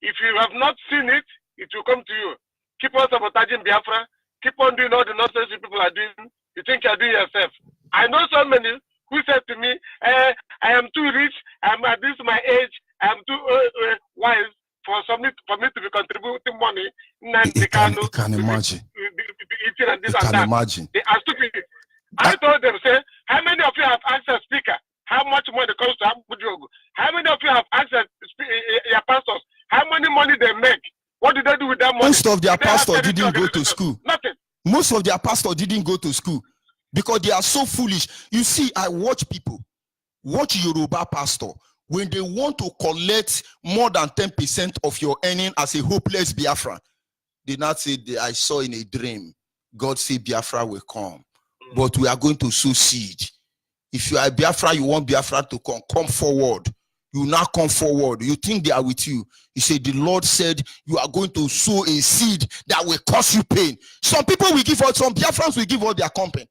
If you have not seen it, it will come to you. Keep on sabotaging Biafra. Keep on doing all the nonsense you people are doing. You think you're doing yourself. I know so many who said to me, I am too rich, I'm at this my age, I am too wise for me to be contributing money. You can imagine. You can imagine. They are stupid. I told them, say, how many of you have asked a speaker how much money comes to Abujogu? How many of you have asked your pastors how many money they make? What did they do with that money? Most of their pastors didn't go to school. Nothing. Most of their pastors didn't go to school because they are so foolish. You see, I watch people, watch Yoruba pastor, when they want to collect more than 10% of your earning as a hopeless Biafra, they not say, I saw in a dream, God say Biafra will come, but we are going to sow seed. If you are Biafra, you want Biafra to come forward. You now come forward. You think they are with you. You say, the Lord said you are going to sow a seed that will cause you pain. Some people will give out, some Biafrans will give out their company.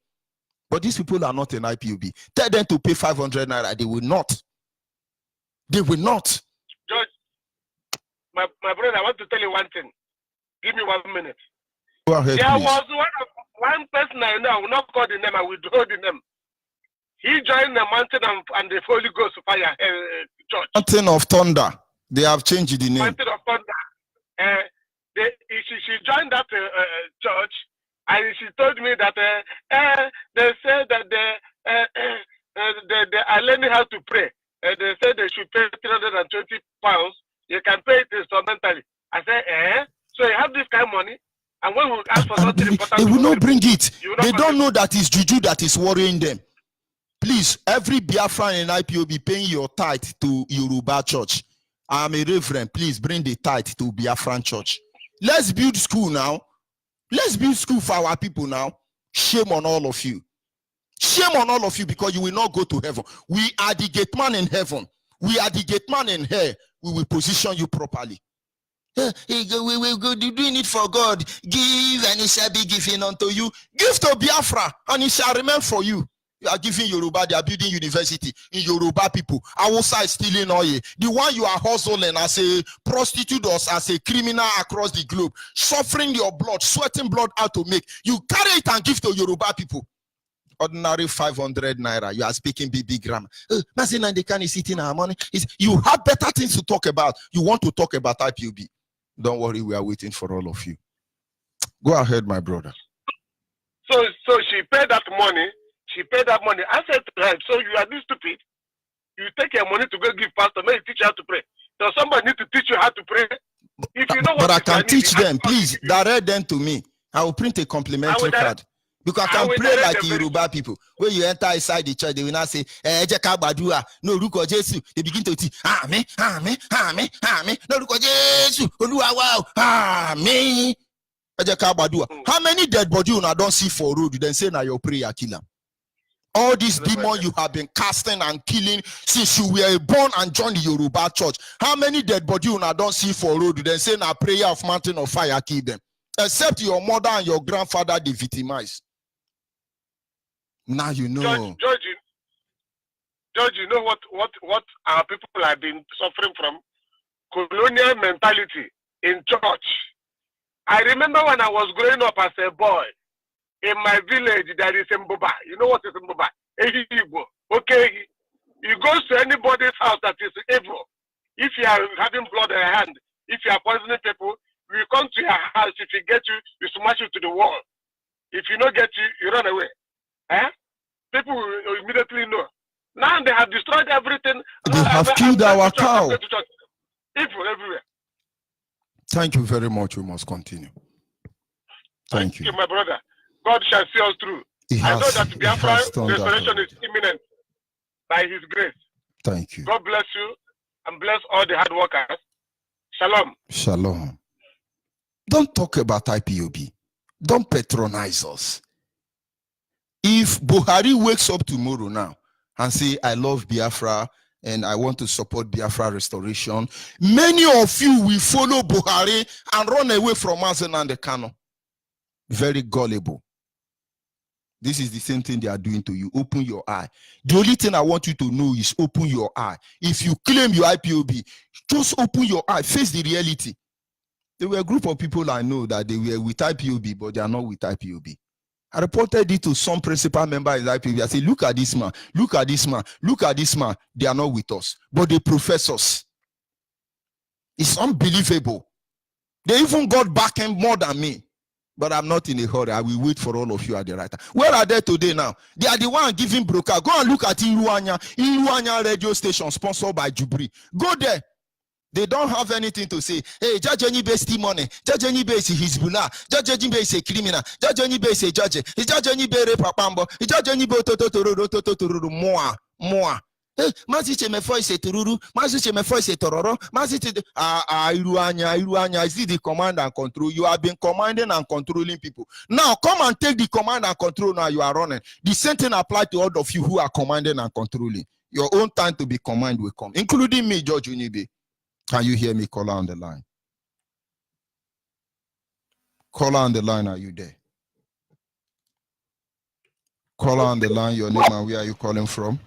But these people are not an IPOB. Tell them to pay 500 naira. They will not. They will not. George, my brother, I want to tell you one thing. Give me 1 minute. Go ahead, there please. was one person I know, I will not call the name, I will hold the name. He joined the mountain and the Holy Ghost fire church. Mountain of Thunder. They have changed the name. Mountain of Thunder. She joined that church, and she told me that they said that they are learning how to pray. They said they should pay 320 pounds. You can pay it instrumentally. I said, so you have this kind of money, and when we ask for something important, they will not bring it. They don't know it. that it's juju that is worrying them. Please, every Biafran in IPOB paying your tithe to Yoruba church. I'm a reverend. Please bring the tithe to Biafran church. Let's build school now. Let's build school for our people now. Shame on all of you. Shame on all of you because you will not go to heaven. We are the gate man in heaven. We are the gate man in hell. We will position you properly. We will go doing it for God. Give and it shall be given unto you. Give to Biafra and it shall remain for you. You are giving Yoruba, they are building university in Yoruba people. Awusa is stealing oil. The one you are hustling as a prostitute or as a criminal across the globe, suffering your blood, sweating blood out to make. You carry it and give to Yoruba people. Ordinary 500 naira. You are speaking big grammar. Mazin and the can is sitting our money. You have better things to talk about. You want to talk about IPOB. Don't worry, we are waiting for all of you. Go ahead, my brother. So she paid that money. She paid that money. I said to her, so you are this stupid? You take your money to go give pastor, maybe teach you how to pray. Does somebody need to teach you how to pray? If you know what but I can teach them. I Please, direct them to me. I will print a complimentary card. Because I can pray like Yoruba people. When you enter inside the church, they will not say, no, look at Jesus. They begin to say, Amen, Amen, Amen, Amen. No, look at Jesus. Wow, Amen. How many dead body you don't see for road? Then say, now your prayer killer. All these demons you have been casting and killing since you were born and joined the Yoruba church. How many dead body you don't see for road? Then say, now prayer of mountain of fire kill them. Except your mother and your grandfather they victimize. Now you know. George, you know what our people have been suffering from? Colonial mentality in church. I remember when I was growing up as a boy, in my village there is Mboba. You know what is Mboba? Okay. You go to anybody's house that is evil. If you are having blood in your hand, if you are poisoning people, we come to your house. If you get you, you smash you to the wall. If you don't get you, you run away. People will immediately know. Now they have destroyed everything. They have killed our cow. Evil everywhere. Thank you very much. We must continue. Thank you, my brother. God shall see us through. I know that Biafra restoration is imminent by His grace. Thank you. God bless you and bless all the hard workers. Shalom. Shalom. Don't talk about IPOB. Don't patronize us. If Buhari wakes up tomorrow now and say, I love Biafra and I want to support Biafra restoration, many of you will follow Buhari and run away from Mazen and the Kano. Very gullible. This is the same thing they are doing to you. Open your eye. The only thing I want you to know is open your eye. If you claim your IPOB, just open your eye. Face the reality. There were a group of people I know that they were with IPOB, but they are not with IPOB. I reported it to some principal member in IPOB. I said, look at this man, look at this man, look at this man. They are not with us, but they profess us. It's unbelievable. They even got back end more than me. But I'm not in a hurry. I will wait for all of you at the right time. Where are they today now? They are the one giving broker. Go and look at Iruanya radio station sponsored by Jubri. Go there. They don't have anything to say. Hey, Judge Onyibe is money. Judge Onyibe is Hezbollah. Judge Onyibe is a criminal. Judge Onyibe is a judge. Judge Onyibe repapambo. Judge Onyibe tototororo more. Hey, Maziche me foi se tururu. Maziche me foi se tororo. Maziche Iruanya. Is it the command and control? You have been commanding and controlling people. Now come and take the command and control. Now you are running. The same thing applies to all of you who are commanding and controlling. Your own time to be command will come, including me, Judge Onyibe. Can you hear me? Caller on the line. Caller on the line, are you there? Caller on the line, your name and where are you calling from?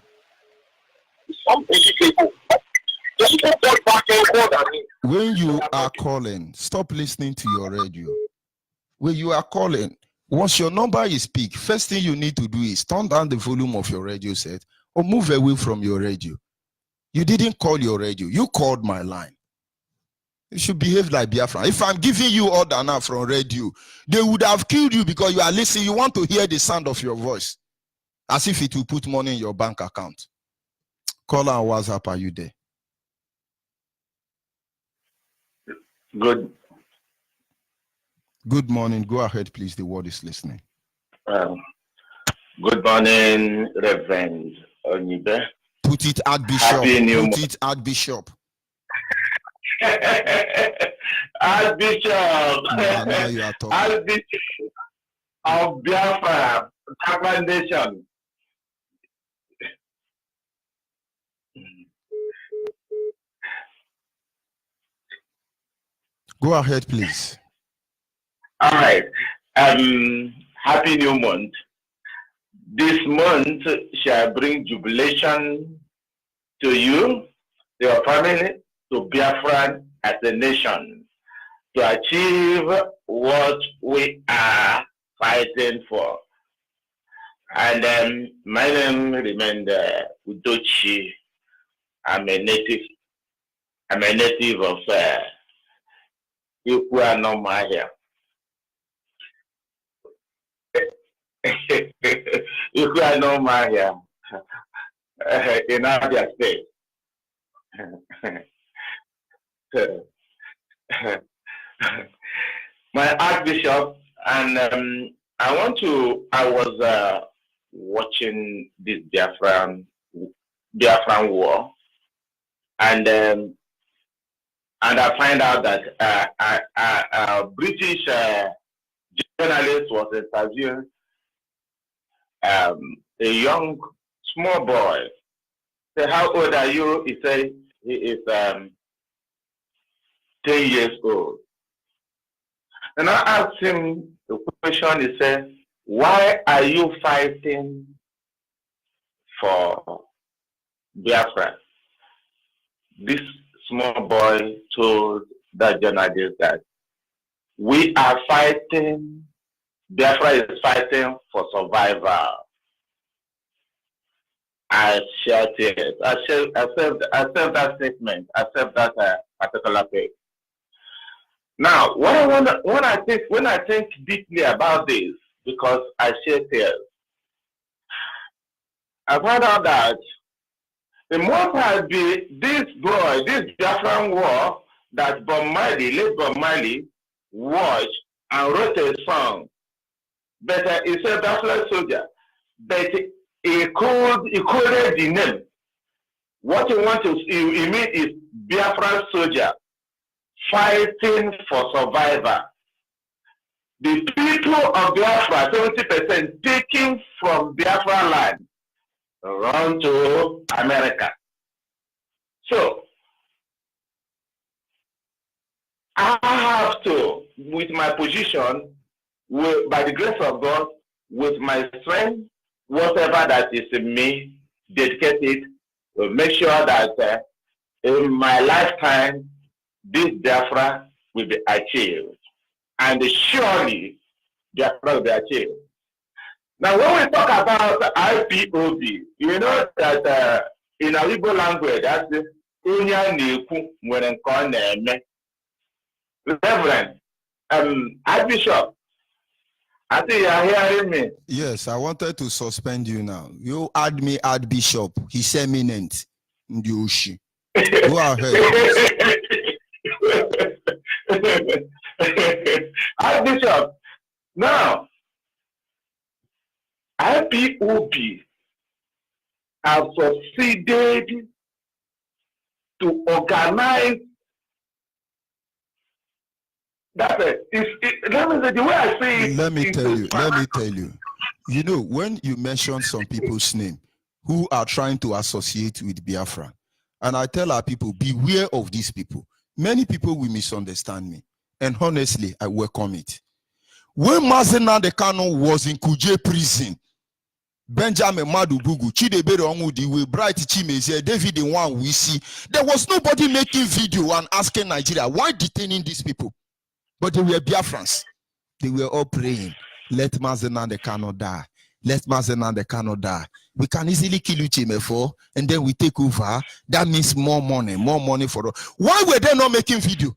When you are calling, stop listening to your radio. When you are calling, once your number is picked, first thing you need to do is turn down the volume of your radio set or move away from your radio. You didn't call your radio. You called my line. You should behave like Biafra. If I'm giving you order now from radio, they would have killed you because you are listening. You want to hear the sound of your voice. As if it will put money in your bank account. Call on WhatsApp. Are you there? Good morning. Go ahead, please. The word is listening. Good morning, Reverend Onyibe. Put it Archbishop. Put it Archbishop. Archbishop. Now you are talking. Archbishop of Biafra, Biafra Nation. Go ahead, please. All right. Happy new month. This month shall bring jubilation to you, to your family, to Biafra as a nation, to achieve what we are fighting for. And my name remains Udochi. I'm a native of Ikwanoma. Ikwanoma in Abia State. My Archbishop, and I was watching this Biafran war, and I find out that a British journalist was interviewing a young small boy. Say, how old are you? He said he is 10 years old. And I asked him the question. He said, why are you fighting for Biafra? This small boy told that journalist that we are fighting, Biafra is fighting for survival. I shared it. I accept that statement. I accept that particular page. Now, when I think deeply about this, because I share tears, I found out that the most had been this boy, this Biafran war that late Bob Marley, watched and wrote a song. But he said Biafran soldier, but he coded the name. What you want to you mean is Biafran soldier fighting for survival. the people of Biafra, 70% taken from Biafra land, run to America. So, I have to, with my position, by the grace of God, with my strength, whatever that is in me, dedicate it to make sure that in my lifetime, this Biafra will be achieved. And surely, Biafra will be achieved. Now, when we talk about IPOB, you know that in our Igbo language, that's Unya Neku Mwenkone. Reverend, Archbishop, I think you are hearing me. Yes, I wanted to suspend you now. You add me Archbishop, his eminent Ndiushi. Go ahead. Archbishop, now, IPOB have succeeded to organize that. The way I say it. Let me tell you. You know, when you mention some people's name who are trying to associate with Biafra, and I tell our people, beware of these people. Many people will misunderstand me. And honestly, I welcome it. When Mazena the Canon was in Kuje prison, Benjamin Madubugu, Chidebere Onwudiwe, Bright Chimeze, David the one we see, there was nobody making video and asking Nigeria, why detaining these people? But they were Biafrans. They were all praying, let Mazena the Canon die. Let Mazena the Canon die. We can easily kill Uchimefo, and then we take over. That means more money for us. Why were they not making video?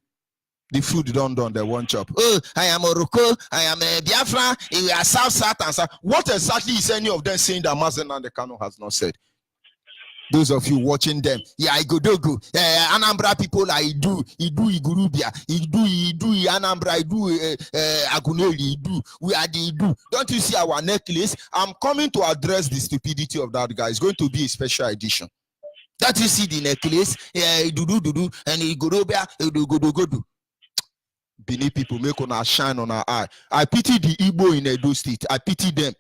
The food done, they won't chop. Oh, I am Oroko, I am a Biafra, we are South and South. What exactly is any of them saying that Mazena and the Kano has not said? Those of you watching them, yeah, I go dogo. Anambra people, I do Igurubia, I do Anambra, I do Agunoli, I do. We are the do. Don't you see our necklace? I'm coming to address the stupidity of that guy. It's going to be a special edition. That you see the necklace, do, and Igurubia, do. Beneath people make on our shine on our eye. I pity the Igbo in Edo State. I pity them.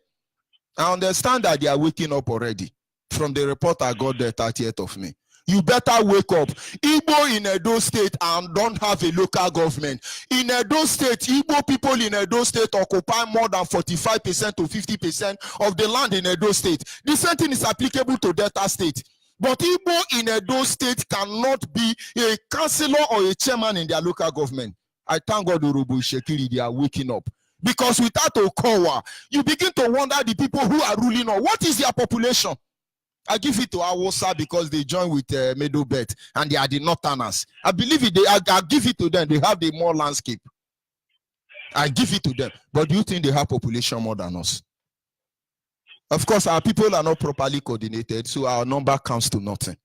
I understand that they are waking up already. From the report I got the 30th of May. You better wake up. Igbo in Edo State and don't have a local government. In Edo State, Igbo people in Edo State occupy more than 45% to 50% of the land in Edo State. The same thing is applicable to Delta State. But Igbo in Edo State cannot be a councillor or a chairman in their local government. I thank God Urubu Shekiri, they are waking up. Because without Okowa, you begin to wonder the people who are ruling on. What is their population? I give it to Awosa because they join with Medobet and they are the Northerners. I believe it. I give it to them. They have the more landscape. I give it to them. But do you think they have population more than us? Of course, our people are not properly coordinated, so our number counts to nothing.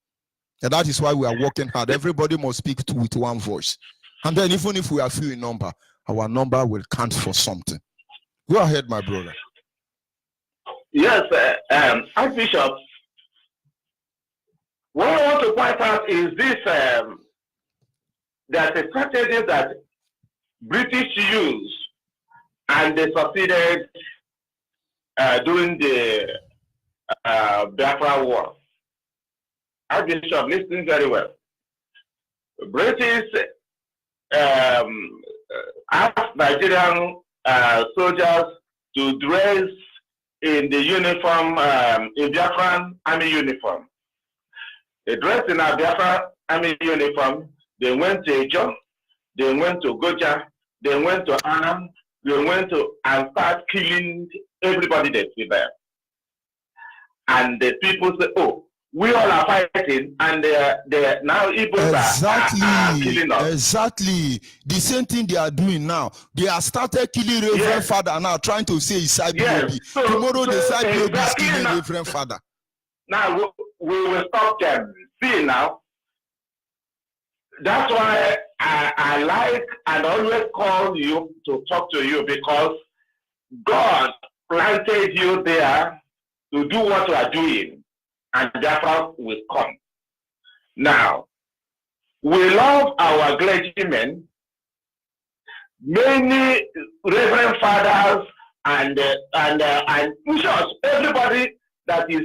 And that is why we are working hard. Everybody must speak with one voice. And then even if we are few in number, our number will count for something. Go ahead, my brother. Yes, Archbishop, what I want to point out is this, there's a strategy that British used and they succeeded during the Biafra War. Archbishop, listen very well. British asked Nigerian soldiers to dress in the uniform, in Biafran army uniform. They dressed in a Biafra army uniform. They went to Ejo, they went to Goja, they went to Anam, they went to and start killing everybody they see there. And the people say, "Oh, we all are fighting, and they're now Igbos are killing us." Exactly. The same thing they are doing now. They have started killing Reverend Father now, trying to say it's IPOB. Yes. Tomorrow the IPOB is exactly killing now, Reverend Father. Now we will stop them. See now. That's why I like and always call you to talk to you, because God planted you there to do what you are doing, and Biafra will come. Now, we love our clergymen, many reverend fathers and bishops, everybody that is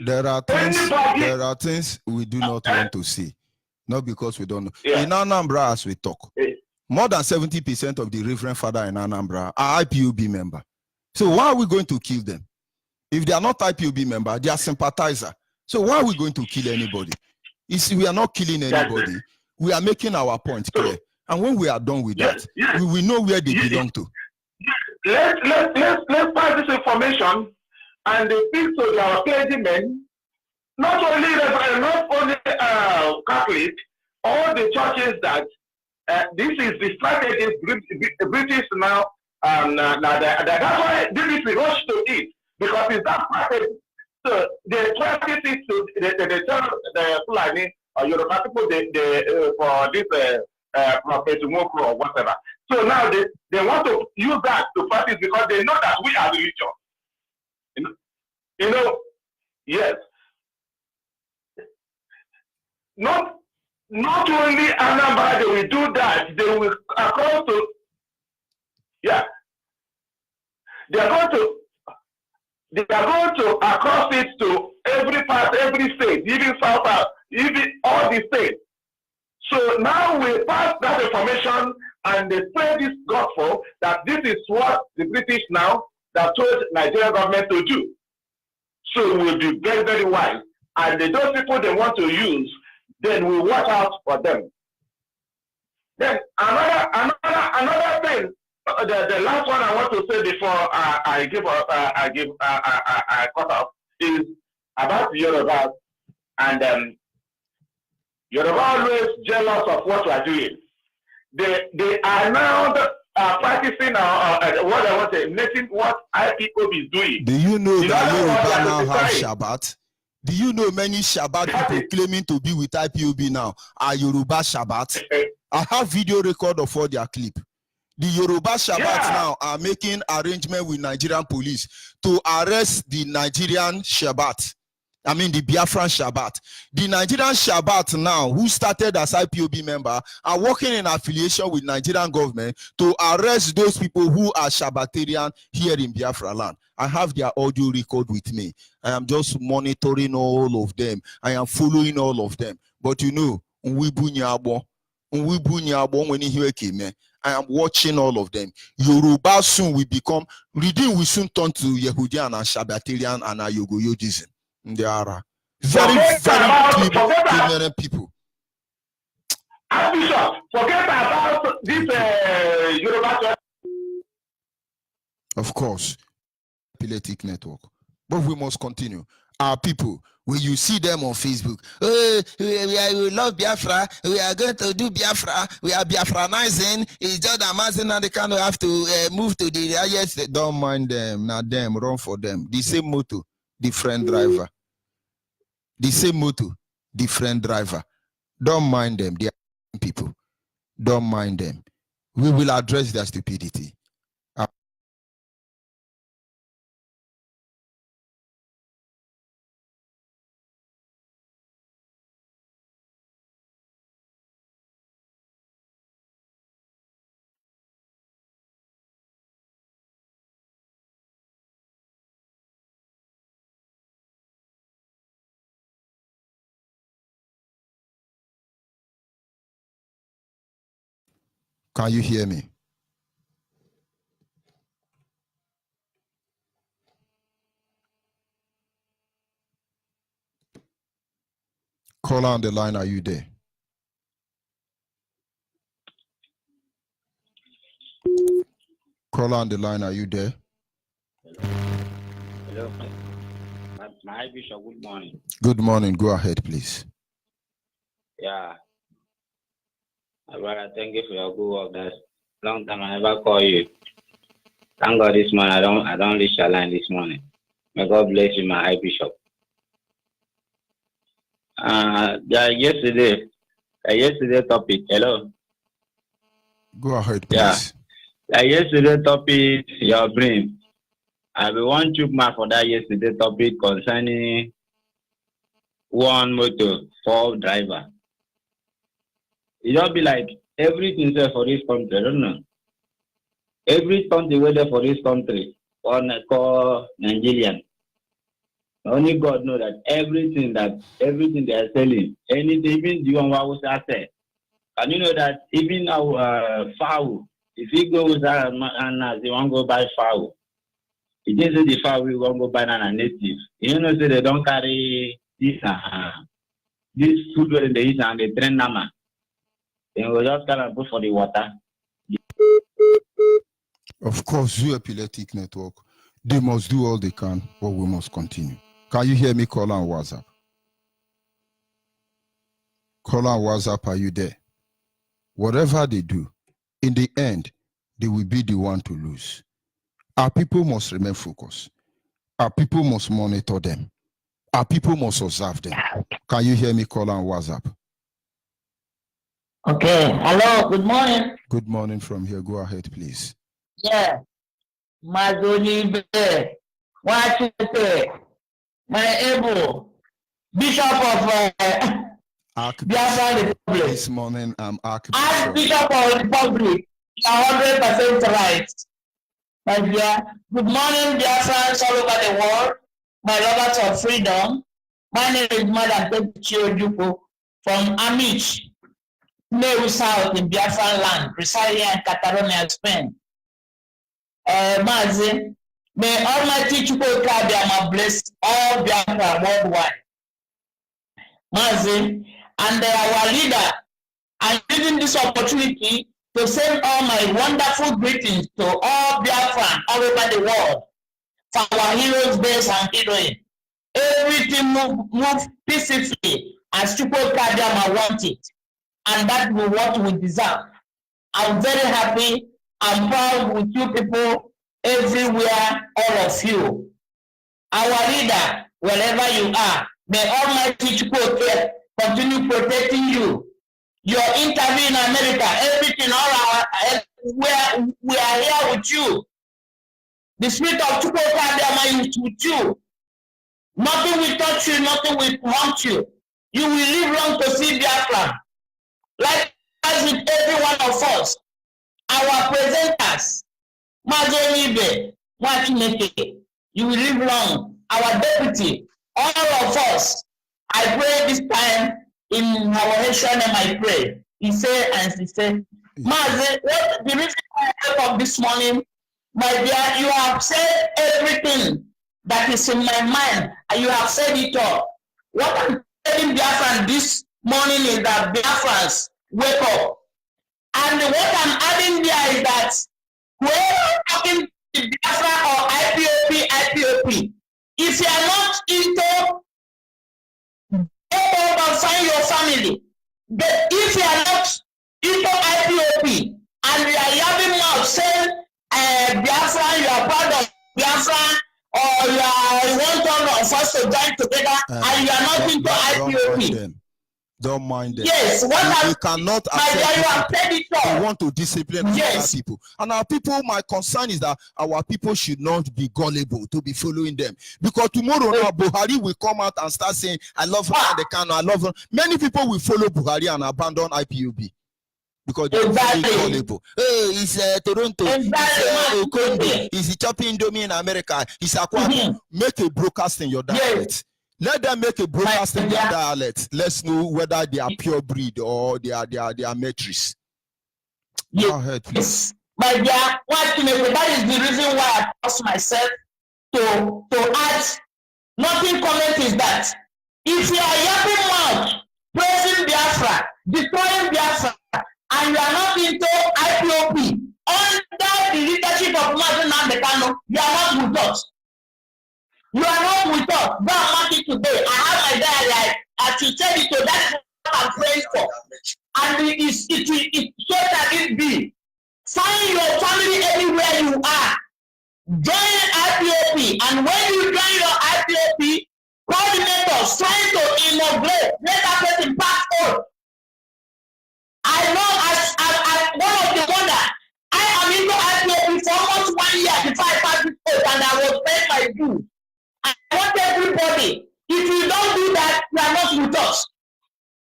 there are anybody. things we do not want to see, not because we don't know. Yeah. In Anambra, as we talk, more than 70% of the reverend father in Anambra are IPOB member. So why are we going to kill them? If they are not IPOB member, they are sympathizer. So why are we going to kill anybody? We are not killing anybody. We are making our point clear. And when we are done with that, we will know where they belong to. Let's pass this information and speak to our clergymen, not only Catholic, all the churches that this is the strategy British now. That's why BBC rush to it, because it's that strategy. So the practice is to they tell the Fulani or Yoruba people for this Prophet Moko or whatever. So now they want to use that to practice because they know that we are religion. You know, yes. Not only Anambra, they will do that. They will across to they are going to across it to every part, every state, even South, even all the states. So now we pass that information and they spread this gospel that this is what the British now that told Nigerian government to do. So we'll be very, very wise. And those people they want to use, then we watch out for them. Then another thing, the last one I want to say before I cut off is about Yoruba. And Yoruba always jealous of what we are doing. They are now practicing what I want to say, making what IPOB is doing. Do you know that Yoruba now have Shabbat? Do you know many Shabbat people claiming to be with IPOB now are Yoruba Shabbat? I have video record of all their clip. The Yoruba Shabbat now are making arrangement with Nigerian police to arrest the Nigerian Shabbat. I mean the Biafran Shabbat. The Nigerian Shabbat now, who started as IPOB member, are working in affiliation with Nigerian government to arrest those people who are Shabbatarian here in Biafra land. I have their audio record with me. I am just monitoring all of them. I am following all of them. But you know, I am watching all of them. Yoruba soon will become, reading will soon turn to Yehudian and Shabbatarian and Ayogoyojism. They are very ignorant people. Forget about this Yoruba. Of course, politic network. But we must continue. Our people, when you see them on Facebook, we love Biafra, we are going to do Biafra, we are Biafranizing, it's just amazing and they kind of have to move to the highest. Don't mind them, not them, run for them. The same motto, different driver. The same motto, different driver. Don't mind them, they are people. Don't mind them. We will address their stupidity. Can you hear me? Call on the line, are you there? Call on the line, are you there? Hello. My Bishop, good morning. Good morning, go ahead, please. Yeah. My brother, thank you for your good work. That's long time I never call you. Thank God this morning I don't reach your line this morning. May God bless you, my high bishop. Yesterday topic. Hello. Go ahead, please. Yeah. Yesterday topic, your brain. I will want you for that yesterday topic concerning one motor, 4 driver. It don't be like everything there for this country, I don't know. every country whether for this country or call Nigerian. Only God knows that everything they are selling, anything, even the one was said. And you know that even our fowl, if you go with that and they want to go buy fowl, it isn't the fowl we want to go buy a native. You know, so they don't carry this food where they eat and they train nama. They will just kind of put for the water. Of course, Zoo Epileptic Network, they must do all they can, but we must continue. Can you hear me, caller on WhatsApp? Caller on WhatsApp, are you there? Whatever they do, in the end, they will be the one to lose. Our people must remain focused. Our people must monitor them. Our people must observe them. Can you hear me, caller on WhatsApp? Okay. Hello. Good morning. Good morning from here. Go ahead, please. Yeah. My Onyibe, what you say? My able Bishop of Biafra Republic. This morning, I'm Archbishop. Bishop of Republic. You are 100% right. My dear. Good morning, Biafrans all over the world. My lovers of freedom. My name is Madam Chiyojuko from Amish, Meru South in Biafran land, residing in Catalonia, Spain. Mazi, may Almighty Chukwuka bless all Biafra worldwide. Mazi, and our leader, I'm using this opportunity to send all my wonderful greetings to all Biafran all over the world for our heroes, base and heroine. Everything move peacefully as Chukwuka want it, and that is what we deserve. I'm very happy. I'm proud with you people everywhere, all of you. Our leader, wherever you are, may Almighty Chukwuka continue protecting you. Your interview in America, everything, we are here with you. The spirit of Chukwuka is with you. Nothing will touch you, nothing will haunt you. You will live long to see Biafra. Like as with every one of us, our presenters, Onyibe, you will live long. Our deputy, all of us. I pray this time in our Haitian name. I pray. He said, Mazi, what the reason I woke up this morning, my dear, you have said everything that is in my mind, and you have said it all. What I'm telling Biafran this morning is that Biafrans wake up. And what I'm adding there is that whoever talking to Biafra or IPOP, if you are not into find your family, but if you are not into IPOP and you are having mouth saying Biafra, you are proud of Biafra, or you want all of us to join together, and you are not into IPOP. Don't mind them. Yes, we cannot accept we want to discipline other people. And our people, my concern is that our people should not be gullible to be following them. Because tomorrow now, Buhari will come out and start saying, I love her and they can, I love her. Many people will follow Buhari and abandon IPOB. Because they're very gullible. Hey, he's Toronto, he's Okondo, he's chopping Indomie in America, he's Aqua. Make a broadcast in your dialect. Let them make a broadcast in their dialect. Let's know whether they are pure breed or they are matrix. Go ahead, please. My dear, that is the reason why I asked myself to add. Nothing comment is that if you are yapping mouth, praising Biafra, destroying Biafra, and you are not into IPOP under the leadership of Mazi Nnamdi Kanu, you are not with us. You are not with us. Go and mark it today. I have my diary. I should tell you to that's what I'm praying for. And it so that it be. Find your family anywhere you are. Join IPOP. And when you join your IPOP, coordinators trying to inaugurate, let that person pass on. I know as one of the wonder, I am into IPOP for almost 1 year before I passed it, and I was paying my dues. I want everybody, if you don't do that, you are not with us.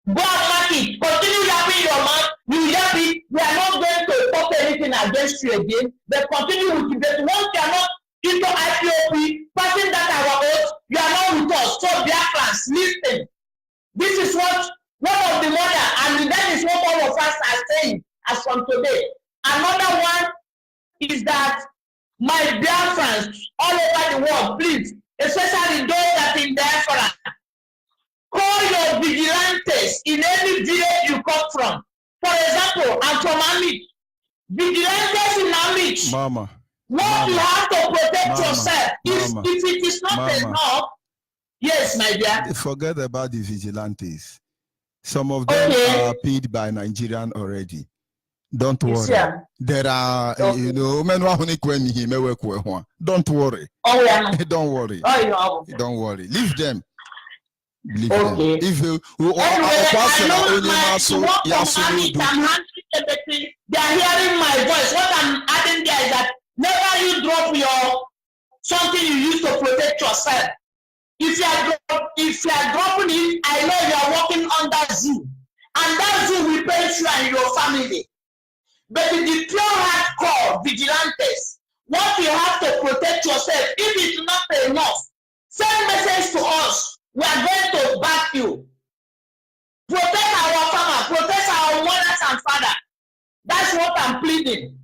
Go and mark it. Continue yapping your mouth. You just be, we are not going to talk anything against you again. They continue with you. But once you are not into IPOP, passing that our oath, you are not with us. So Biafrans, listen. This is what one of the mother, and that is what all of us are saying as from today. Another one is that my Biafrans all over the world, please, especially those that in Biafra, call your vigilantes in any village you come from. For example, I'm from Amit. Vigilantes in Amit. Mama. What you have to protect Mama. yourself. If it is not Mama. enough, yes, my dear. Forget about the vigilantes. Some of them are paid by Nigerian already. Don't worry. Yeah. There are, you know, don't worry. Oh, yeah. Don't worry. Oh, yeah. Don't worry. Leave them. Leave okay. them. If you, anyway, I know they are hearing my voice. What I'm adding there is that never you drop your something you use to protect yourself. If you are dropping it, I know you are working under zoo, and that zoo will pay you and your family. But the pure hardcore vigilantes, what you have to protect yourself, if it's not enough, send message to us. We are going to back you. Protect our farmer, protect our mothers and fathers. That's what I'm pleading.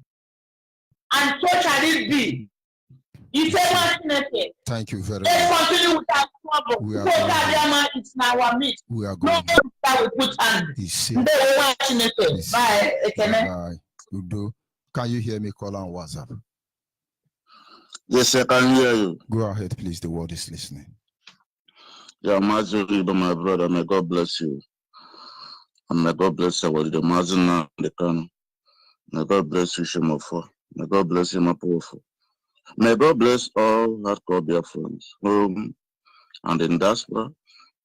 And so shall it be. Thank you very much. Let's continue with our trouble. We are going. It's in our midst. We are going. No that we put hand. Bye. Bye. Udo, can you hear me call on WhatsApp? Yes, I can hear you. Go ahead, please. The world is listening. Yeah, Mazuri, my brother, may God bless you. And may God bless you, the Mazina, the Kano. May God bless you, Shemofo. May God bless you, Mapofo. May God bless all hardcore Biafrans, home and in diaspora.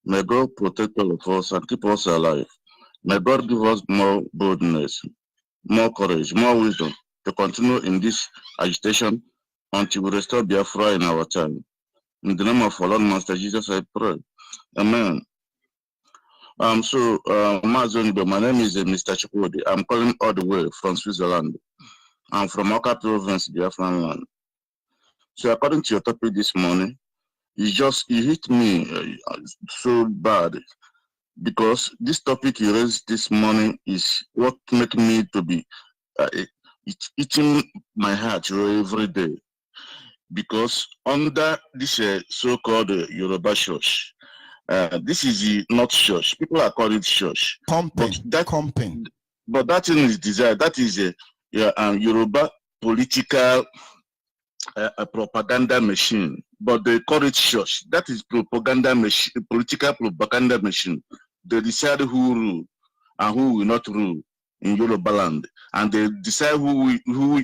May God protect all of us and keep us alive. May God give us more boldness, more courage, more wisdom to continue in this agitation until we restore Biafra in our time. In the name of our Lord Master Jesus, I pray. Amen. Onyibe, my name is Mr. Chukwudi. I'm calling all the way from Switzerland. I'm from Oka Province, Biafran land. So according to your topic this morning, you hit me so bad because this topic you raised this morning is what makes me to be eating my heart every day. Because under this so-called Yoruba church, this is not church. People are calling it church. But that thing is desired. That is a Yoruba political propaganda machine. But they call it church. That is propaganda machine, political propaganda machine. They decide who rule and who will not rule in Yoruba land, and they decide who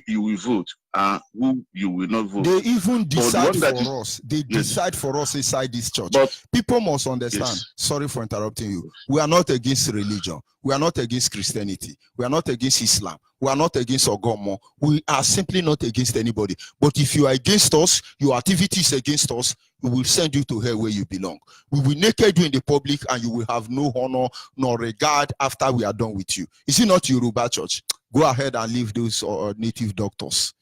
you will vote and who you will not vote. They even decide for us. They decide for us inside this church. But people must understand. Yes. Sorry for interrupting you. We are not against religion. We are not against Christianity. We are not against Islam. We are not against Ogomo. We are simply not against anybody. But if you are against us, your activities against us, we will send you to hell where you belong. We will naked you in the public, and you will have no honor nor regard after we are done with you. Is it not Yoruba church? Go ahead and leave those native doctors.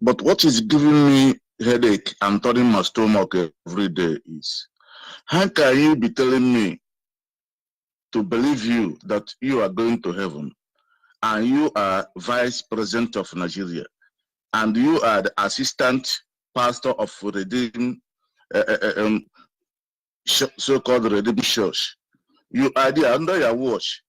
But what is giving me headache and turning my stomach every day is, how can you be telling me to believe you that you are going to heaven, and you are vice president of Nigeria, and you are the assistant pastor of Redeem, so-called Redeem Church. You are there under your watch,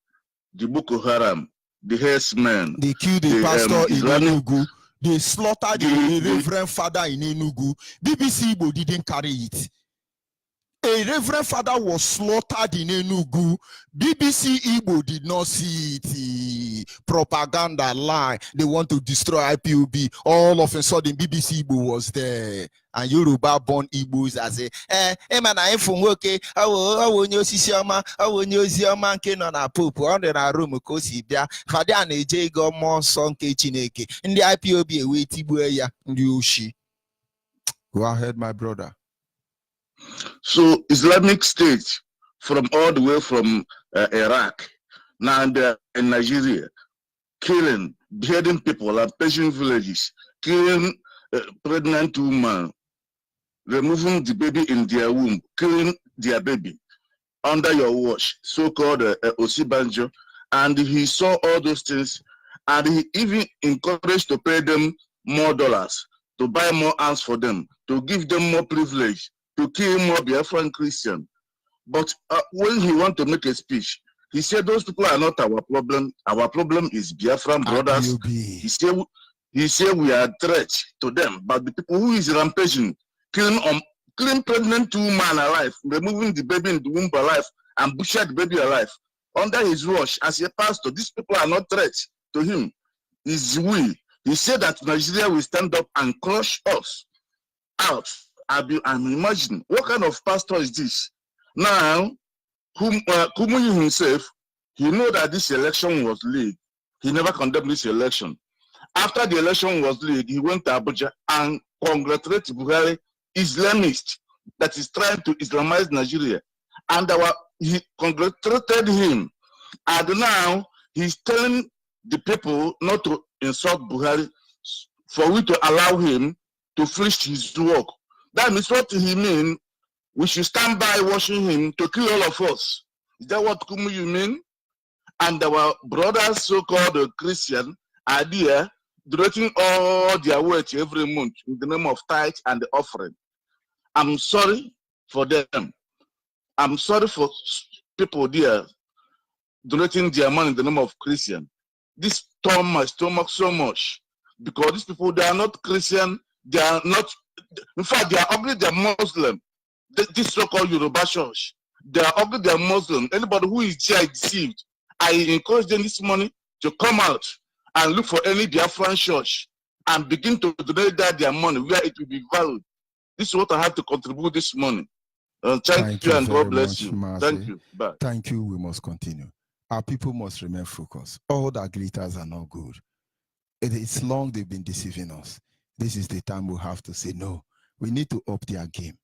the Boko Haram, the herdsmen. They killed the pastor in Enugu. They slaughtered the reverend father in Enugu. BBC Igbo didn't carry it. A reverend father was slaughtered in Enugu. BBC Igbo did not see it. Propaganda, lie. They want to destroy IPOB. All of a sudden, BBC Igbo was there. And Yoruba born Igbos as a man, I from okay. I will know Sisioma. I will know Zioma Ken a poop under a room of Cosibia. Fadiane J. Gomon Son Kechineke. In the IPOB, away Tibuya, Yushi. Go ahead, my brother. So Islamic State, from all the way from Iraq Now they're in Nigeria, killing, beheading people at patient villages, killing pregnant women, removing the baby in their womb, killing their baby under your watch, so-called Osibanjo. And he saw all those things, and he even encouraged to pay them more dollars, to buy more arms for them, to give them more privilege, to kill more Biafran Christian. But when he wanted to make a speech, he said those people are not our problem. Our problem is Biafran brothers. He said we are a threat to them. But the people who is rampaging, killing pregnant woman alive, removing the baby in the womb alive, and butcher the baby alive, under his watch as a pastor, these people are not threats to him. His will. He said that Nigeria will stand up and crush us out. I'm imagining what kind of pastor is this? Now, Kumuyi himself, he know that this election was rigged. He never condemned this election. After the election was rigged, he went to Abuja and congratulated Buhari, Islamist, that is trying to Islamize Nigeria. And he congratulated him. And now he's telling the people not to insult Buhari, for we to allow him to finish his work. That means what he means, we should stand by watching him to kill all of us. Is that what Kumuyi mean? And our brothers, so-called Christian, are there donating all their wealth every month in the name of tithe and the offering. I'm sorry for them. I'm sorry for people there donating their money in the name of Christian. This torn my stomach so much, because these people, they are not Christian, they are not, in fact, they are ugly, they are Muslim. This so-called Yoruba church, they are ugly, they are Muslim. Anybody who is here deceived, I encourage them this morning to come out and look for any Biafran church and begin to donate their money where it will be valued. This is what I have to contribute this morning. Thank you and God bless you. Marcy. Thank you. Bye. Thank you. We must continue. Our people must remain focused. All that glitters are not good. It's long they've been deceiving us. This is the time we have to say no. We need to up their game.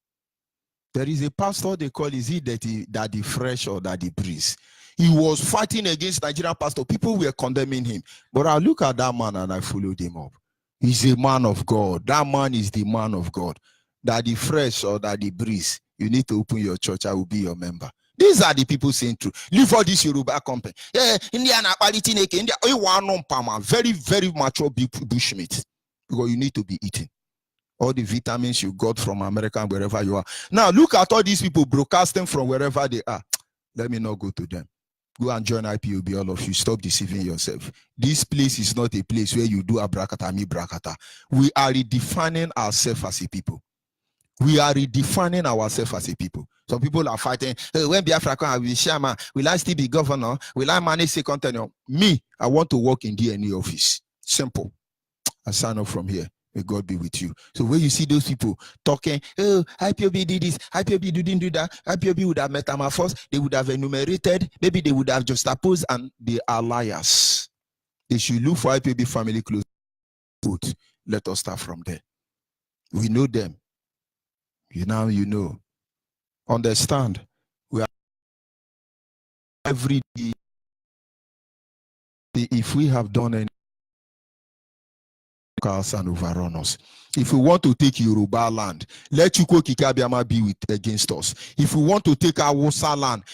There is a pastor they call, is he Daddy Fresh or Daddy Breeze? He was fighting against Nigerian pastor. People were condemning him. But I look at that man and I followed him up. He's a man of God. That man is the man of God. Daddy Fresh or Daddy Breeze, you need to open your church. I will be your member. These are the people saying true. Leave all this Yoruba company. Yeah, Indiana quality India. Very, very mature bushmeat. Because you need to be eating all the vitamins you got from America, wherever you are. Now look at all these people broadcasting from wherever they are. Let me not go to them. Go and join IPOB, all of you. Stop deceiving yourself. This place is not a place where you do abrakata, mi brakata. We are redefining ourselves as a people. We are redefining ourselves as a people. Some people are fighting, hey, when Biafra come, I will be chairman. Will I still be governor? Will I manage second tenure? Me, I want to work in DNA office. Simple. I sign up from here. May God be with you. So when you see those people talking, oh, IPOB did this, IPOB didn't do that, IPOB would have metamorphosed, they would have enumerated, maybe they would have just opposed, and they are liars. They should look for IPOB family close. Let us start from there. We know them. You know. Understand. We are every day. If we have done any and overrun us. If we want to take Yoruba land, let Chuko Kikabiama be against us. If we want to take Awusa land,